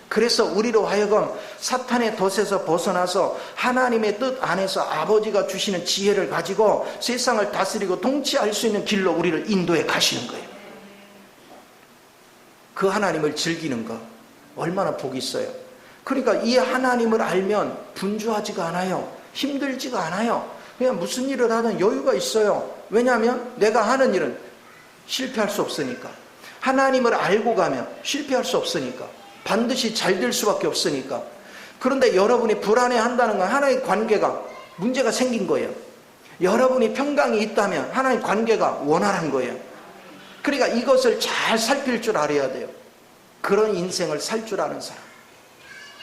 Speaker 1: 그래서 우리로 하여금 사탄의 덫에서 벗어나서 하나님의 뜻 안에서 아버지가 주시는 지혜를 가지고 세상을 다스리고 통치할 수 있는 길로 우리를 인도해 가시는 거예요. 그 하나님을 즐기는 거 얼마나 복이 있어요. 그러니까 이 하나님을 알면 분주하지가 않아요. 힘들지가 않아요. 그냥 무슨 일을 하든 여유가 있어요. 왜냐하면 내가 하는 일은 실패할 수 없으니까. 하나님을 알고 가면 실패할 수 없으니까. 반드시 잘 될 수밖에 없으니까. 그런데 여러분이 불안해한다는 건 하나님의 관계가 문제가 생긴 거예요. 여러분이 평강이 있다면 하나님의 관계가 원활한 거예요. 그러니까 이것을 잘 살필 줄 알아야 돼요. 그런 인생을 살 줄 아는 사람.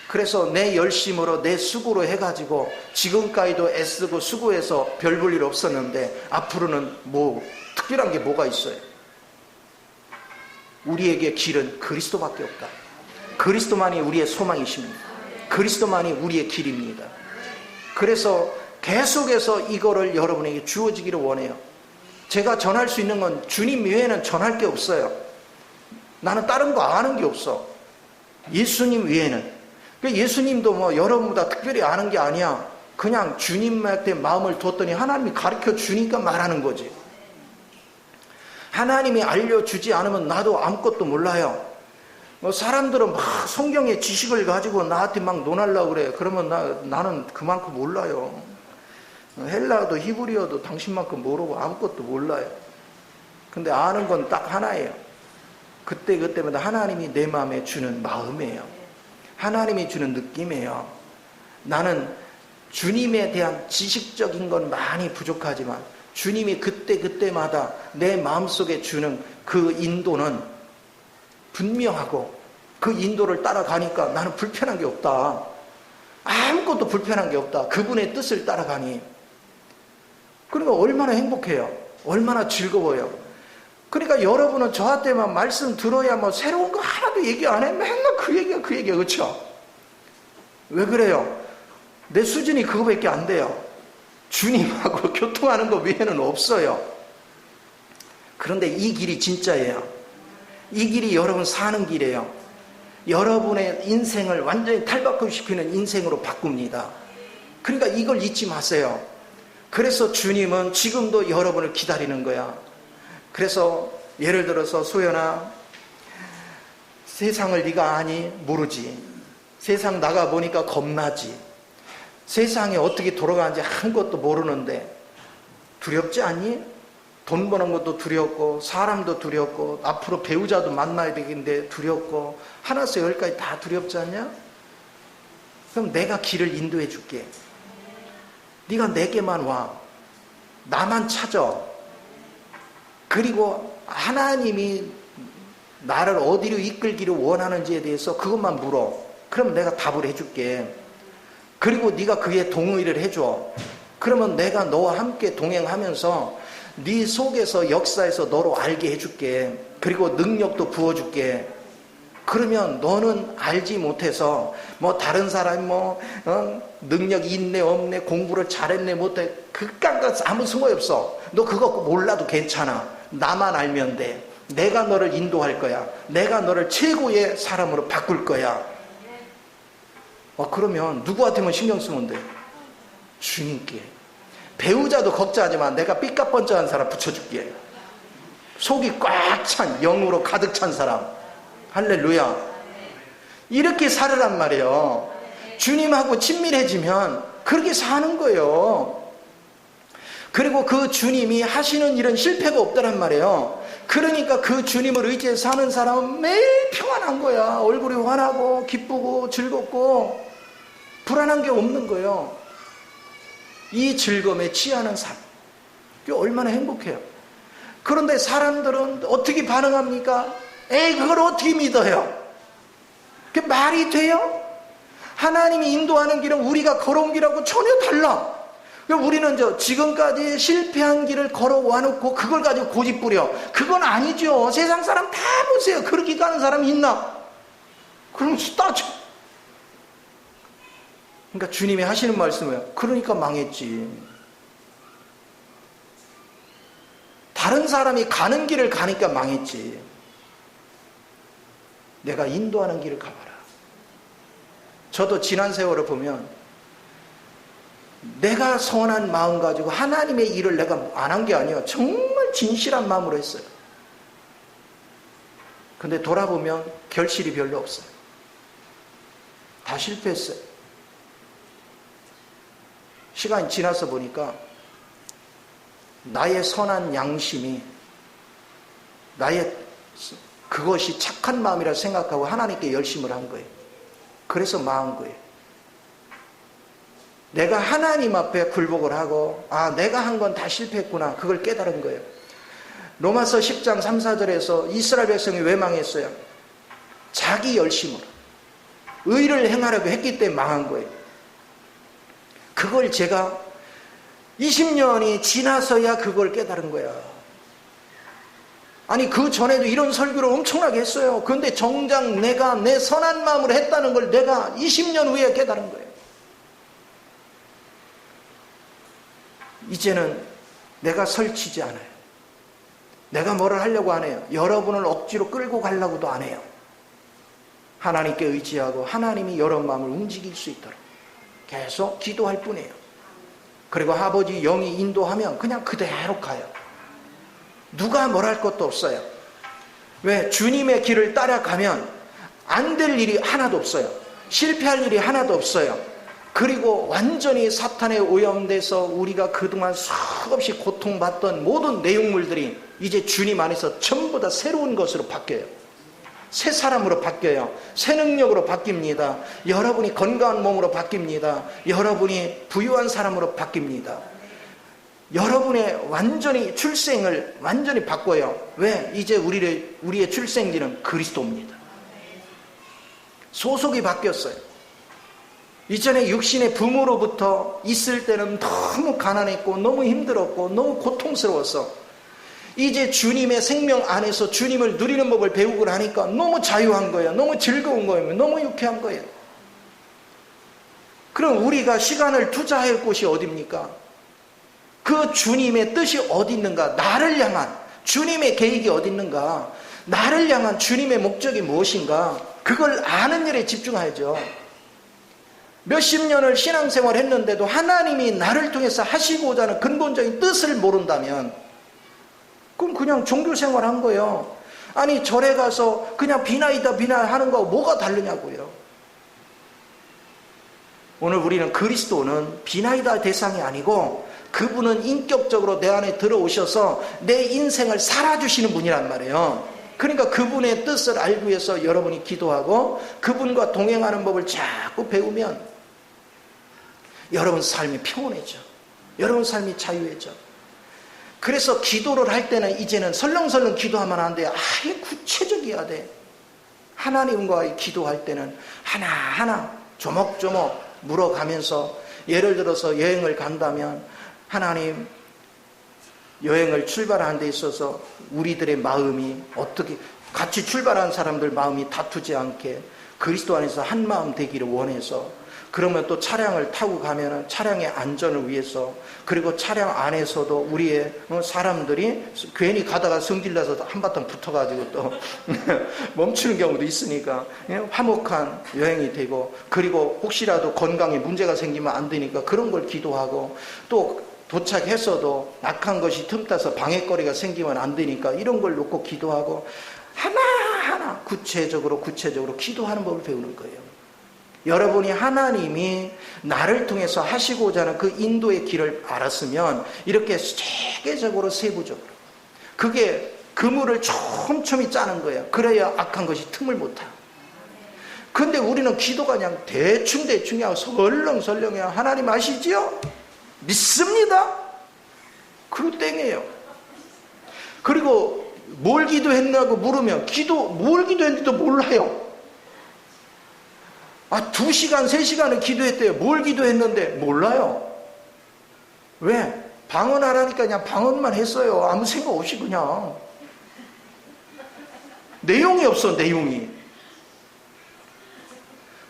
Speaker 1: 그래서 내 열심으로 내 수고로 해가지고 지금까지도 애쓰고 수고해서 별 볼 일 없었는데 앞으로는 뭐 특별한 게 뭐가 있어요? 우리에게 길은 그리스도밖에 없다. 그리스도만이 우리의 소망이십니다. 그리스도만이 우리의 길입니다. 그래서 계속해서 이거를 여러분에게 주어지기를 원해요. 제가 전할 수 있는 건 주님 외에는 전할 게 없어요. 나는 다른 거 아는 게 없어. 예수님 외에는. 예수님도 뭐 여러분보다 특별히 아는 게 아니야. 그냥 주님한테 마음을 뒀더니 하나님이 가르쳐 주니까 말하는 거지. 하나님이 알려주지 않으면 나도 아무것도 몰라요. 사람들은 막 성경의 지식을 가지고 나한테 막 논하려고 그래. 그러면 나는 그만큼 몰라요. 헬라어도 히브리어도 당신만큼 모르고 아무것도 몰라요. 근데 아는 건 딱 하나예요. 그때마다 하나님이 내 마음에 주는 마음이에요. 하나님이 주는 느낌이에요. 나는 주님에 대한 지식적인 건 많이 부족하지만 주님이 그때마다 내 마음속에 주는 그 인도는 분명하고 그 인도를 따라가니까 나는 불편한 게 없다. 아무것도 불편한 게 없다. 그분의 뜻을 따라가니. 그러니까 얼마나 행복해요. 얼마나 즐거워요. 그러니까 여러분은 저한테만 말씀 들어야 뭐 새로운 거 하나도 얘기 안 해. 맨날 그 얘기야 그렇죠? 왜 그래요? 내 수준이 그거밖에 안 돼요. 주님하고 교통하는 거 외에는 없어요. 그런데 이 길이 진짜예요. 이 길이 여러분 사는 길이에요. 여러분의 인생을 완전히 탈바꿈시키는 인생으로 바꿉니다. 그러니까 이걸 잊지 마세요. 그래서 주님은 지금도 여러분을 기다리는 거야. 그래서 예를 들어서 소연아, 세상을 네가 아니? 모르지. 세상 나가보니까 겁나지. 세상이 어떻게 돌아가는지 아무것도 모르는데 두렵지 않니? 돈 버는 것도 두렵고 사람도 두렵고 앞으로 배우자도 만나야 되겠는데 두렵고 하나에서 열까지 다 두렵지 않냐? 그럼 내가 길을 인도해 줄게. 네가 내게만 와. 나만 찾아. 그리고 하나님이 나를 어디로 이끌기를 원하는지에 대해서 그것만 물어. 그럼 내가 답을 해줄게. 그리고 네가 그에 동의를 해줘. 그러면 내가 너와 함께 동행하면서 네 속에서 역사에서 너로 알게 해줄게. 그리고 능력도 부어줄게. 그러면 너는 알지 못해서 뭐 다른 사람이 능력이 있네 없네 공부를 잘했네 못해 그깟 거 아무 소용없어. 너 그거 몰라도 괜찮아. 나만 알면 돼. 내가 너를 인도할 거야. 내가 너를 최고의 사람으로 바꿀 거야. 그러면 누구한테만 신경 쓰면 돼? 주님께. 배우자도 걱정하지 마. 내가 삐까뻔쩍한 사람 붙여줄게. 속이 꽉 찬 영으로 가득 찬 사람. 할렐루야. 이렇게 살으란 말이에요. 주님하고 친밀해지면 그렇게 사는 거예요. 그리고 그 주님이 하시는 일은 실패가 없다란 말이에요. 그러니까 그 주님을 의지해서 사는 사람은 매일 평안한 거야. 얼굴이 환하고 기쁘고 즐겁고 불안한 게 없는 거예요. 이 즐거움에 취하는 삶. 이게 얼마나 행복해요. 그런데 사람들은 어떻게 반응합니까? 에이, 그걸 어떻게 믿어요? 그게 말이 돼요? 하나님이 인도하는 길은 우리가 걸어온 길하고 전혀 달라. 우리는 지금까지 실패한 길을 걸어와 놓고 그걸 가지고 고집 부려. 그건 아니죠. 세상 사람 다 보세요. 그렇게 가는 사람이 있나? 그럼 따져. 그러니까 주님이 하시는 말씀이에요. 그러니까 망했지. 다른 사람이 가는 길을 가니까 망했지. 내가 인도하는 길을 가봐라. 저도 지난 세월을 보면 내가 선한 마음 가지고 하나님의 일을 내가 안 한 게 아니에요. 정말 진실한 마음으로 했어요. 근데 돌아보면 결실이 별로 없어요. 다 실패했어요. 시간이 지나서 보니까 나의 선한 양심이 나의 그것이 착한 마음이라 생각하고 하나님께 열심을 한 거예요. 그래서 망한 거예요. 내가 하나님 앞에 굴복을 하고 내가 한 건 다 실패했구나. 그걸 깨달은 거예요. 로마서 10장 3, 4절에서 이스라엘 백성이 왜 망했어요? 자기 열심으로 의를 행하려고 했기 때문에 망한 거예요. 그걸 제가 20년이 지나서야 그걸 깨달은 거야. 아니 그 전에도 이런 설교를 엄청나게 했어요. 그런데 정작 내가 내 선한 마음으로 했다는 걸 내가 20년 후에 깨달은 거예요. 이제는 내가 설치지 않아요. 내가 뭐를 하려고 안 해요. 여러분을 억지로 끌고 가려고도 안 해요. 하나님께 의지하고 하나님이 여러분 마음을 움직일 수 있도록 계속 기도할 뿐이에요. 그리고 아버지 영이 인도하면 그냥 그대로 가요. 누가 뭘 할 것도 없어요. 왜? 주님의 길을 따라가면 안 될 일이 하나도 없어요. 실패할 일이 하나도 없어요. 그리고 완전히 사탄에 오염돼서 우리가 그동안 수없이 고통받던 모든 내용물들이 이제 주님 안에서 전부 다 새로운 것으로 바뀌어요. 새 사람으로 바뀌어요. 새 능력으로 바뀝니다. 여러분이 건강한 몸으로 바뀝니다. 여러분이 부유한 사람으로 바뀝니다. 여러분의 완전히 출생을 완전히 바꿔요. 왜? 이제 우리의 출생지는 그리스도입니다. 소속이 바뀌었어요. 이전에 육신의 부모로부터 있을 때는 너무 가난했고 너무 힘들었고 너무 고통스러웠어. 이제 주님의 생명 안에서 주님을 누리는 법을 배우고 나니까 너무 자유한 거예요. 너무 즐거운 거예요. 너무 유쾌한 거예요. 그럼 우리가 시간을 투자할 곳이 어디입니까? 그 주님의 뜻이 어디 있는가? 나를 향한 주님의 계획이 어디 있는가? 나를 향한 주님의 목적이 무엇인가? 그걸 아는 일에 집중해야죠. 몇십 년을 신앙생활 했는데도 하나님이 나를 통해서 하시고자 하는 근본적인 뜻을 모른다면 그럼 그냥 종교생활 한 거예요. 아니 절에 가서 그냥 비나이다 하는 거하고 뭐가 다르냐고요. 오늘 우리는 그리스도는 비나이다 대상이 아니고 그분은 인격적으로 내 안에 들어오셔서 내 인생을 살아주시는 분이란 말이에요. 그러니까 그분의 뜻을 알기 위해서 여러분이 기도하고 그분과 동행하는 법을 자꾸 배우면 여러분 삶이 평온해져. 여러분 삶이 자유해져. 그래서 기도를 할 때는 이제는 설렁설렁 기도하면 안 돼요. 아예 구체적이어야 돼. 하나님과의 기도할 때는 하나하나 조목조목 물어가면서 예를 들어서 여행을 간다면 하나님 여행을 출발하는 데 있어서 우리들의 마음이 어떻게 같이 출발한 사람들 마음이 다투지 않게 그리스도 안에서 한 마음 되기를 원해서 그러면 또 차량을 타고 가면은 차량의 안전을 위해서 그리고 차량 안에서도 우리의 사람들이 괜히 가다가 성질나서 한바탕 붙어가지고 또 멈추는 경우도 있으니까 화목한 여행이 되고 그리고 혹시라도 건강에 문제가 생기면 안 되니까 그런 걸 기도하고 또 도착했어도 악한 것이 틈타서 방해거리가 생기면 안 되니까 이런 걸 놓고 기도하고 하나하나 구체적으로 기도하는 법을 배우는 거예요. 여러분이 하나님이 나를 통해서 하시고자 하는 그 인도의 길을 알았으면 이렇게 체계적으로 세부적으로 그게 그물을 촘촘히 짜는 거예요. 그래야 악한 것이 틈을 못 타요. 근데 우리는 기도가 그냥 대충 하고 설렁설렁해요. 하나님 아시지요? 믿습니다. 그리고 땡이에요. 그리고 뭘 기도했냐고 물으면 뭘 기도했는지도 몰라요. 2시간, 3시간을 기도했대요. 뭘 기도했는데 몰라요. 왜? 방언하라니까 그냥 방언만 했어요. 아무 생각 없이 그냥. 내용이 없어, 내용이.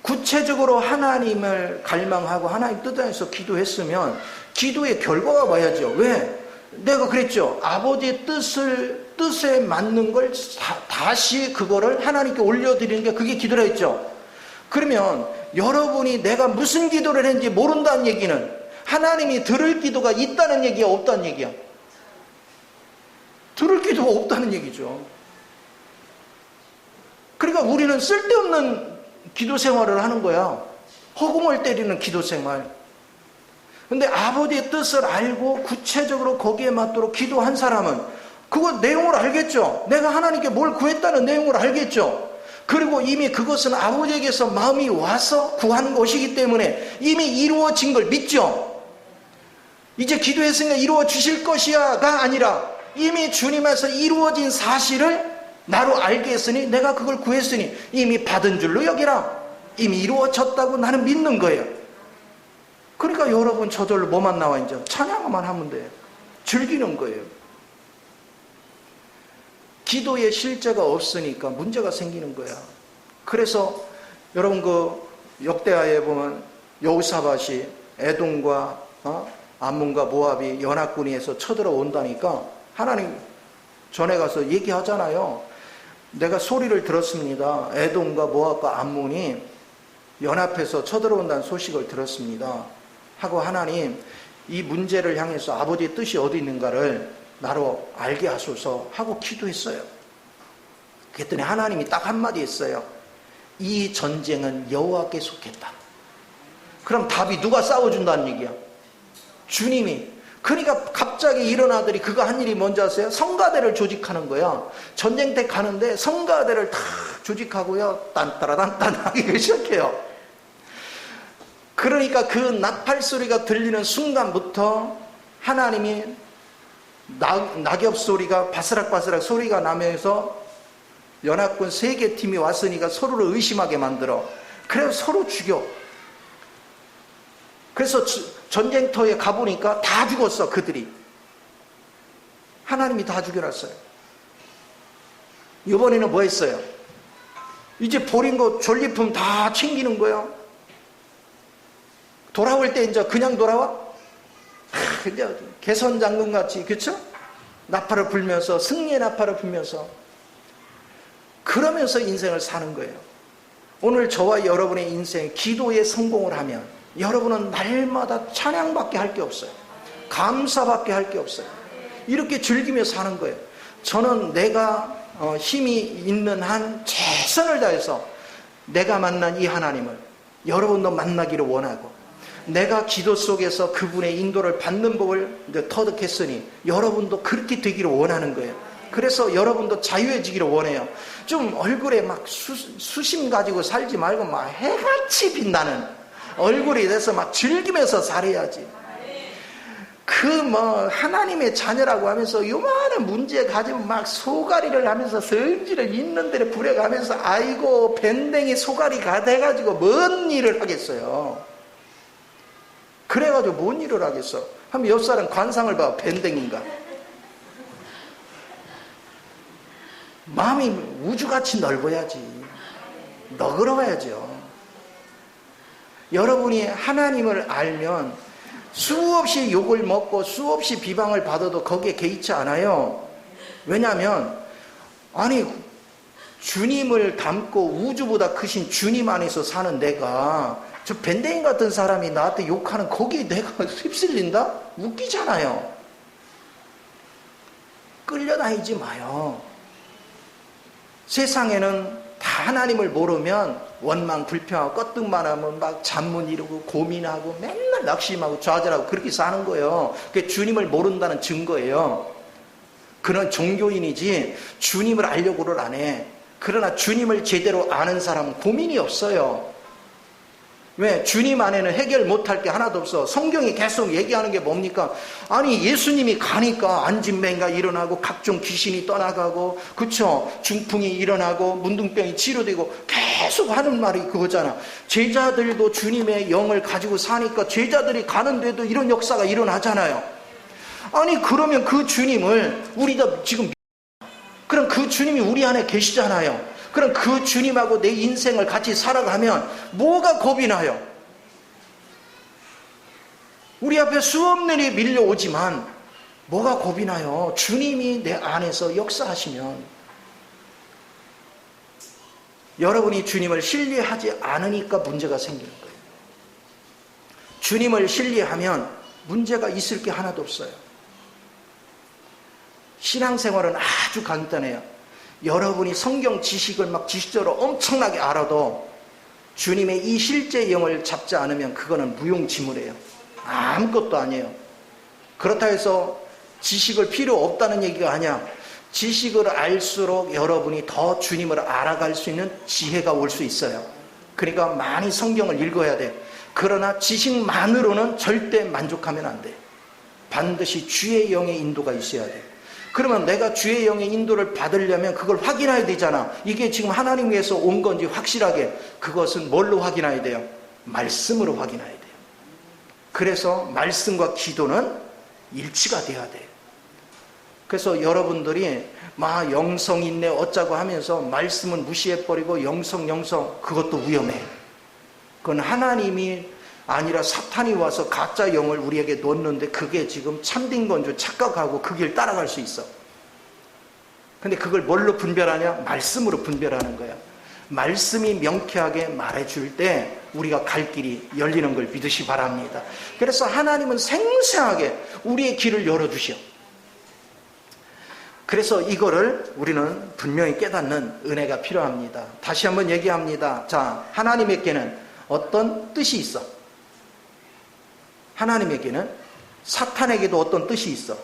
Speaker 1: 구체적으로 하나님을 갈망하고 하나님 뜻 안에서 기도했으면 기도의 결과가 와야죠. 왜? 내가 그랬죠. 아버지의 뜻에 맞는 걸 다시 그거를 하나님께 올려드리는 게 그게 기도라 했죠. 그러면 여러분이 내가 무슨 기도를 했는지 모른다는 얘기는 하나님이 들을 기도가 있다는 얘기야, 없다는 얘기야? 들을 기도가 없다는 얘기죠. 그러니까 우리는 쓸데없는 기도 생활을 하는 거야. 허공을 때리는 기도 생활. 근데 아버지의 뜻을 알고 구체적으로 거기에 맞도록 기도한 사람은 그거 내용을 알겠죠. 내가 하나님께 뭘 구했다는 내용을 알겠죠. 그리고 이미 그것은 아버지에게서 마음이 와서 구하는 것이기 때문에 이미 이루어진 걸 믿죠. 이제 기도했으니까 이루어 주실 것이야가 아니라 이미 주님에서 이루어진 사실을 나로 알게 했으니 내가 그걸 구했으니 이미 받은 줄로 여기라. 이미 이루어졌다고 나는 믿는 거예요. 그러니까 여러분 저절로 뭐만 나와 이제 찬양만 하면 돼요. 즐기는 거예요. 기도의 실제가 없으니까 문제가 생기는 거야. 그래서 여러분 그 역대하에 보면 여호사밧이 에돔과 암몬과 모압이 연합군에서 쳐들어온다니까 하나님 전에 가서 얘기하잖아요. 내가 소리를 들었습니다. 에돔과 모압과 암몬이 연합해서 쳐들어온다는 소식을 들었습니다. 하고 하나님 이 문제를 향해서 아버지의 뜻이 어디 있는가를 나로 알게 하소서 하고 기도했어요. 그랬더니 하나님이 딱 한마디 했어요. 이 전쟁은 여호와께 속했다. 그럼 답이 누가 싸워준다는 얘기야? 주님이. 그러니까 갑자기 일어나더니 그가 한 일이 뭔지 아세요? 성가대를 조직하는 거야. 전쟁터 가는데 성가대를 다 조직하고요, 딴따라단딴 하기 시작해요. 그러니까 그 나팔 소리가 들리는 순간부터 하나님이 낙엽 소리가 바스락바스락 소리가 나면서 연합군 3개 팀이 왔으니까 서로를 의심하게 만들어. 그래서 서로 죽여. 그래서 전쟁터에 가보니까 다 죽었어, 그들이. 하나님이 다 죽여놨어요. 이번에는 뭐 했어요? 이제 버린 거 전리품 다 챙기는 거예요. 돌아올 때 이제 그냥 돌아와? 이제 개선장군 같이, 그쵸? 나팔을 불면서, 승리의 나팔을 불면서, 그러면서 인생을 사는 거예요. 오늘 저와 여러분의 인생, 기도에 성공을 하면 여러분은 날마다 찬양밖에 할 게 없어요. 감사밖에 할 게 없어요. 이렇게 즐기며 사는 거예요. 저는 내가 힘이 있는 한 최선을 다해서 내가 만난 이 하나님을 여러분도 만나기를 원하고, 내가 기도 속에서 그분의 인도를 받는 법을 터득했으니 여러분도 그렇게 되기를 원하는 거예요. 그래서 여러분도 자유해지기를 원해요. 좀 얼굴에 막 수심 가지고 살지 말고 막 해같이 빛나는 얼굴이 돼서 막 즐기면서 살아야지. 하나님의 자녀라고 하면서 요만한 문제 가지면 막 소가리를 하면서 성질을 있는 대로 부려가면서 아이고 밴댕이 소가리가 돼가지고 뭔 일을 하겠어요. 그래가지고 뭔 일을 하겠어. 한번 옆 사람 관상을 봐. 밴댕인가. 마음이 우주같이 넓어야지. 너그러워야죠. 여러분이 하나님을 알면 수없이 욕을 먹고 수없이 비방을 받아도 거기에 개의치 않아요. 왜냐하면 주님을 닮고 우주보다 크신 주님 안에서 사는 내가 저 밴댕이 같은 사람이 나한테 욕하는 거기에 내가 휩쓸린다? 웃기잖아요. 끌려다니지 마요. 세상에는 다 하나님을 모르면 원망 불평하고 껐등만 하면 막 잠못 이루고 고민하고 맨날 낙심하고 좌절하고 그렇게 사는 거예요. 그게 주님을 모른다는 증거예요. 그런 종교인이지 주님을 알려고를 안 해. 그러나 주님을 제대로 아는 사람은 고민이 없어요. 왜? 주님 안에는 해결 못할 게 하나도 없어. 성경이 계속 얘기하는 게 뭡니까? 예수님이 가니까 안진뱅이가 일어나고 각종 귀신이 떠나가고, 그쵸? 중풍이 일어나고 문둥병이 치료되고 계속 하는 말이 그거잖아. 제자들도 주님의 영을 가지고 사니까 제자들이 가는데도 이런 역사가 일어나잖아요. 그러면 그 주님을 우리가 지금 그럼 그 주님이 우리 안에 계시잖아요. 그럼 그 주님하고 내 인생을 같이 살아가면 뭐가 겁이 나요? 우리 앞에 수없는 일이 밀려오지만 뭐가 겁이 나요? 주님이 내 안에서 역사하시면. 여러분이 주님을 신뢰하지 않으니까 문제가 생기는 거예요. 주님을 신뢰하면 문제가 있을 게 하나도 없어요. 신앙생활은 아주 간단해요. 여러분이 성경 지식을 막 지식적으로 엄청나게 알아도 주님의 이 실제 영을 잡지 않으면 그거는 무용지물이에요. 아무것도 아니에요. 그렇다 해서 지식을 필요 없다는 얘기가 아니야. 지식을 알수록 여러분이 더 주님을 알아갈 수 있는 지혜가 올 수 있어요. 그러니까 많이 성경을 읽어야 돼. 그러나 지식만으로는 절대 만족하면 안 돼. 반드시 주의 영의 인도가 있어야 돼. 그러면 내가 주의 영의 인도를 받으려면 그걸 확인해야 되잖아. 이게 지금 하나님께서 온 건지 확실하게. 그것은 뭘로 확인해야 돼요? 말씀으로 확인해야 돼요. 그래서 말씀과 기도는 일치가 돼야 돼요. 그래서 여러분들이 막 영성 있네 어쩌고 하면서 말씀은 무시해버리고 영성 그것도 위험해. 그건 하나님이 아니라 사탄이 와서 가짜 영을 우리에게 놓는데 그게 지금 참된 건 줄 착각하고 그 길 따라갈 수 있어. 근데 그걸 뭘로 분별하냐? 말씀으로 분별하는 거야. 말씀이 명쾌하게 말해줄 때 우리가 갈 길이 열리는 걸 믿으시 바랍니다. 그래서 하나님은 생생하게 우리의 길을 열어주셔. 그래서 이거를 우리는 분명히 깨닫는 은혜가 필요합니다. 다시 한번 얘기합니다. 자, 하나님에게는 어떤 뜻이 있어? 하나님에게는 사탄에게도 어떤 뜻이 있어?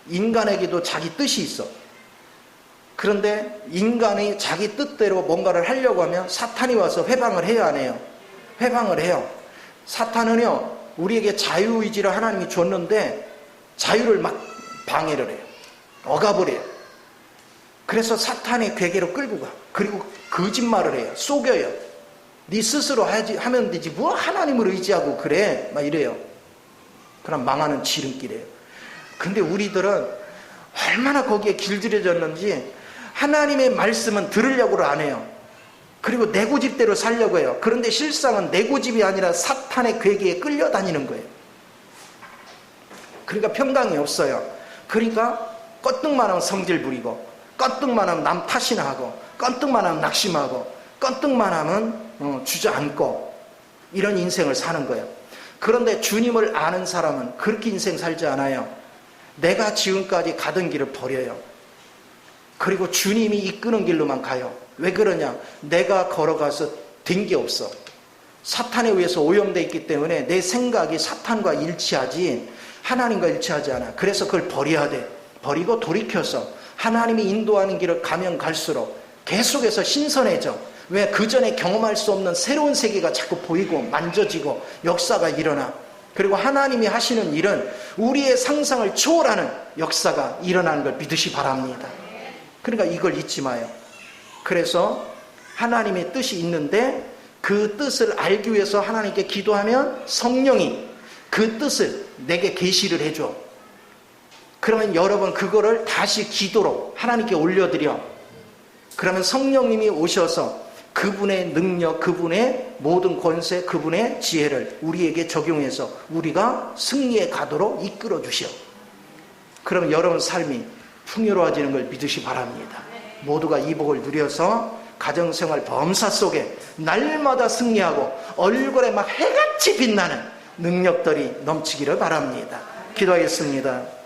Speaker 1: 인간에게도 자기 뜻이 있어. 그런데 인간이 자기 뜻대로 뭔가를 하려고 하면 사탄이 와서 회방을 해야 안 해요? 회방을 해요. 사탄은요, 우리에게 자유의지를 하나님이 줬는데 자유를 막 방해를 해요. 억압을 해요. 그래서 사탄의 괴계로 끌고 가. 그리고 거짓말을 해요. 속여요. 네 스스로 하면 되지 뭐 하나님을 의지하고 그래 막 이래요. 그럼 망하는 지름길이에요. 근데 우리들은 얼마나 거기에 길들여졌는지 하나님의 말씀은 들으려고 안 해요. 그리고 내 고집대로 살려고 해요. 그런데 실상은 내 고집이 아니라 사탄의 괴계에 끌려다니는 거예요. 그러니까 평강이 없어요. 그러니까 껐등만 하면 성질 부리고, 껐등만 하면 남 탓이나 하고, 껐등만 하면 낙심하고, 껐등만 하면 주저앉고, 이런 인생을 사는 거예요. 그런데 주님을 아는 사람은 그렇게 인생 살지 않아요. 내가 지금까지 가던 길을 버려요. 그리고 주님이 이끄는 길로만 가요. 왜 그러냐? 내가 걸어가서 된 게 없어. 사탄에 의해서 오염되어 있기 때문에 내 생각이 사탄과 일치하지 하나님과 일치하지 않아. 그래서 그걸 버려야 돼. 버리고 돌이켜서 하나님이 인도하는 길을 가면 갈수록 계속해서 신선해져. 왜? 그 전에 경험할 수 없는 새로운 세계가 자꾸 보이고 만져지고 역사가 일어나. 그리고 하나님이 하시는 일은 우리의 상상을 초월하는 역사가 일어나는 걸 믿으시 바랍니다. 그러니까 이걸 잊지 마요. 그래서 하나님의 뜻이 있는데 그 뜻을 알기 위해서 하나님께 기도하면 성령이 그 뜻을 내게 계시를 해줘. 그러면 여러분 그거를 다시 기도로 하나님께 올려드려. 그러면 성령님이 오셔서 그분의 능력, 그분의 모든 권세, 그분의 지혜를 우리에게 적용해서 우리가 승리에 가도록 이끌어 주시오. 그러면 여러분 삶이 풍요로워지는 걸 믿으시 바랍니다. 모두가 이 복을 누려서 가정생활 범사 속에 날마다 승리하고 얼굴에 막 해같이 빛나는 능력들이 넘치기를 바랍니다. 기도하겠습니다.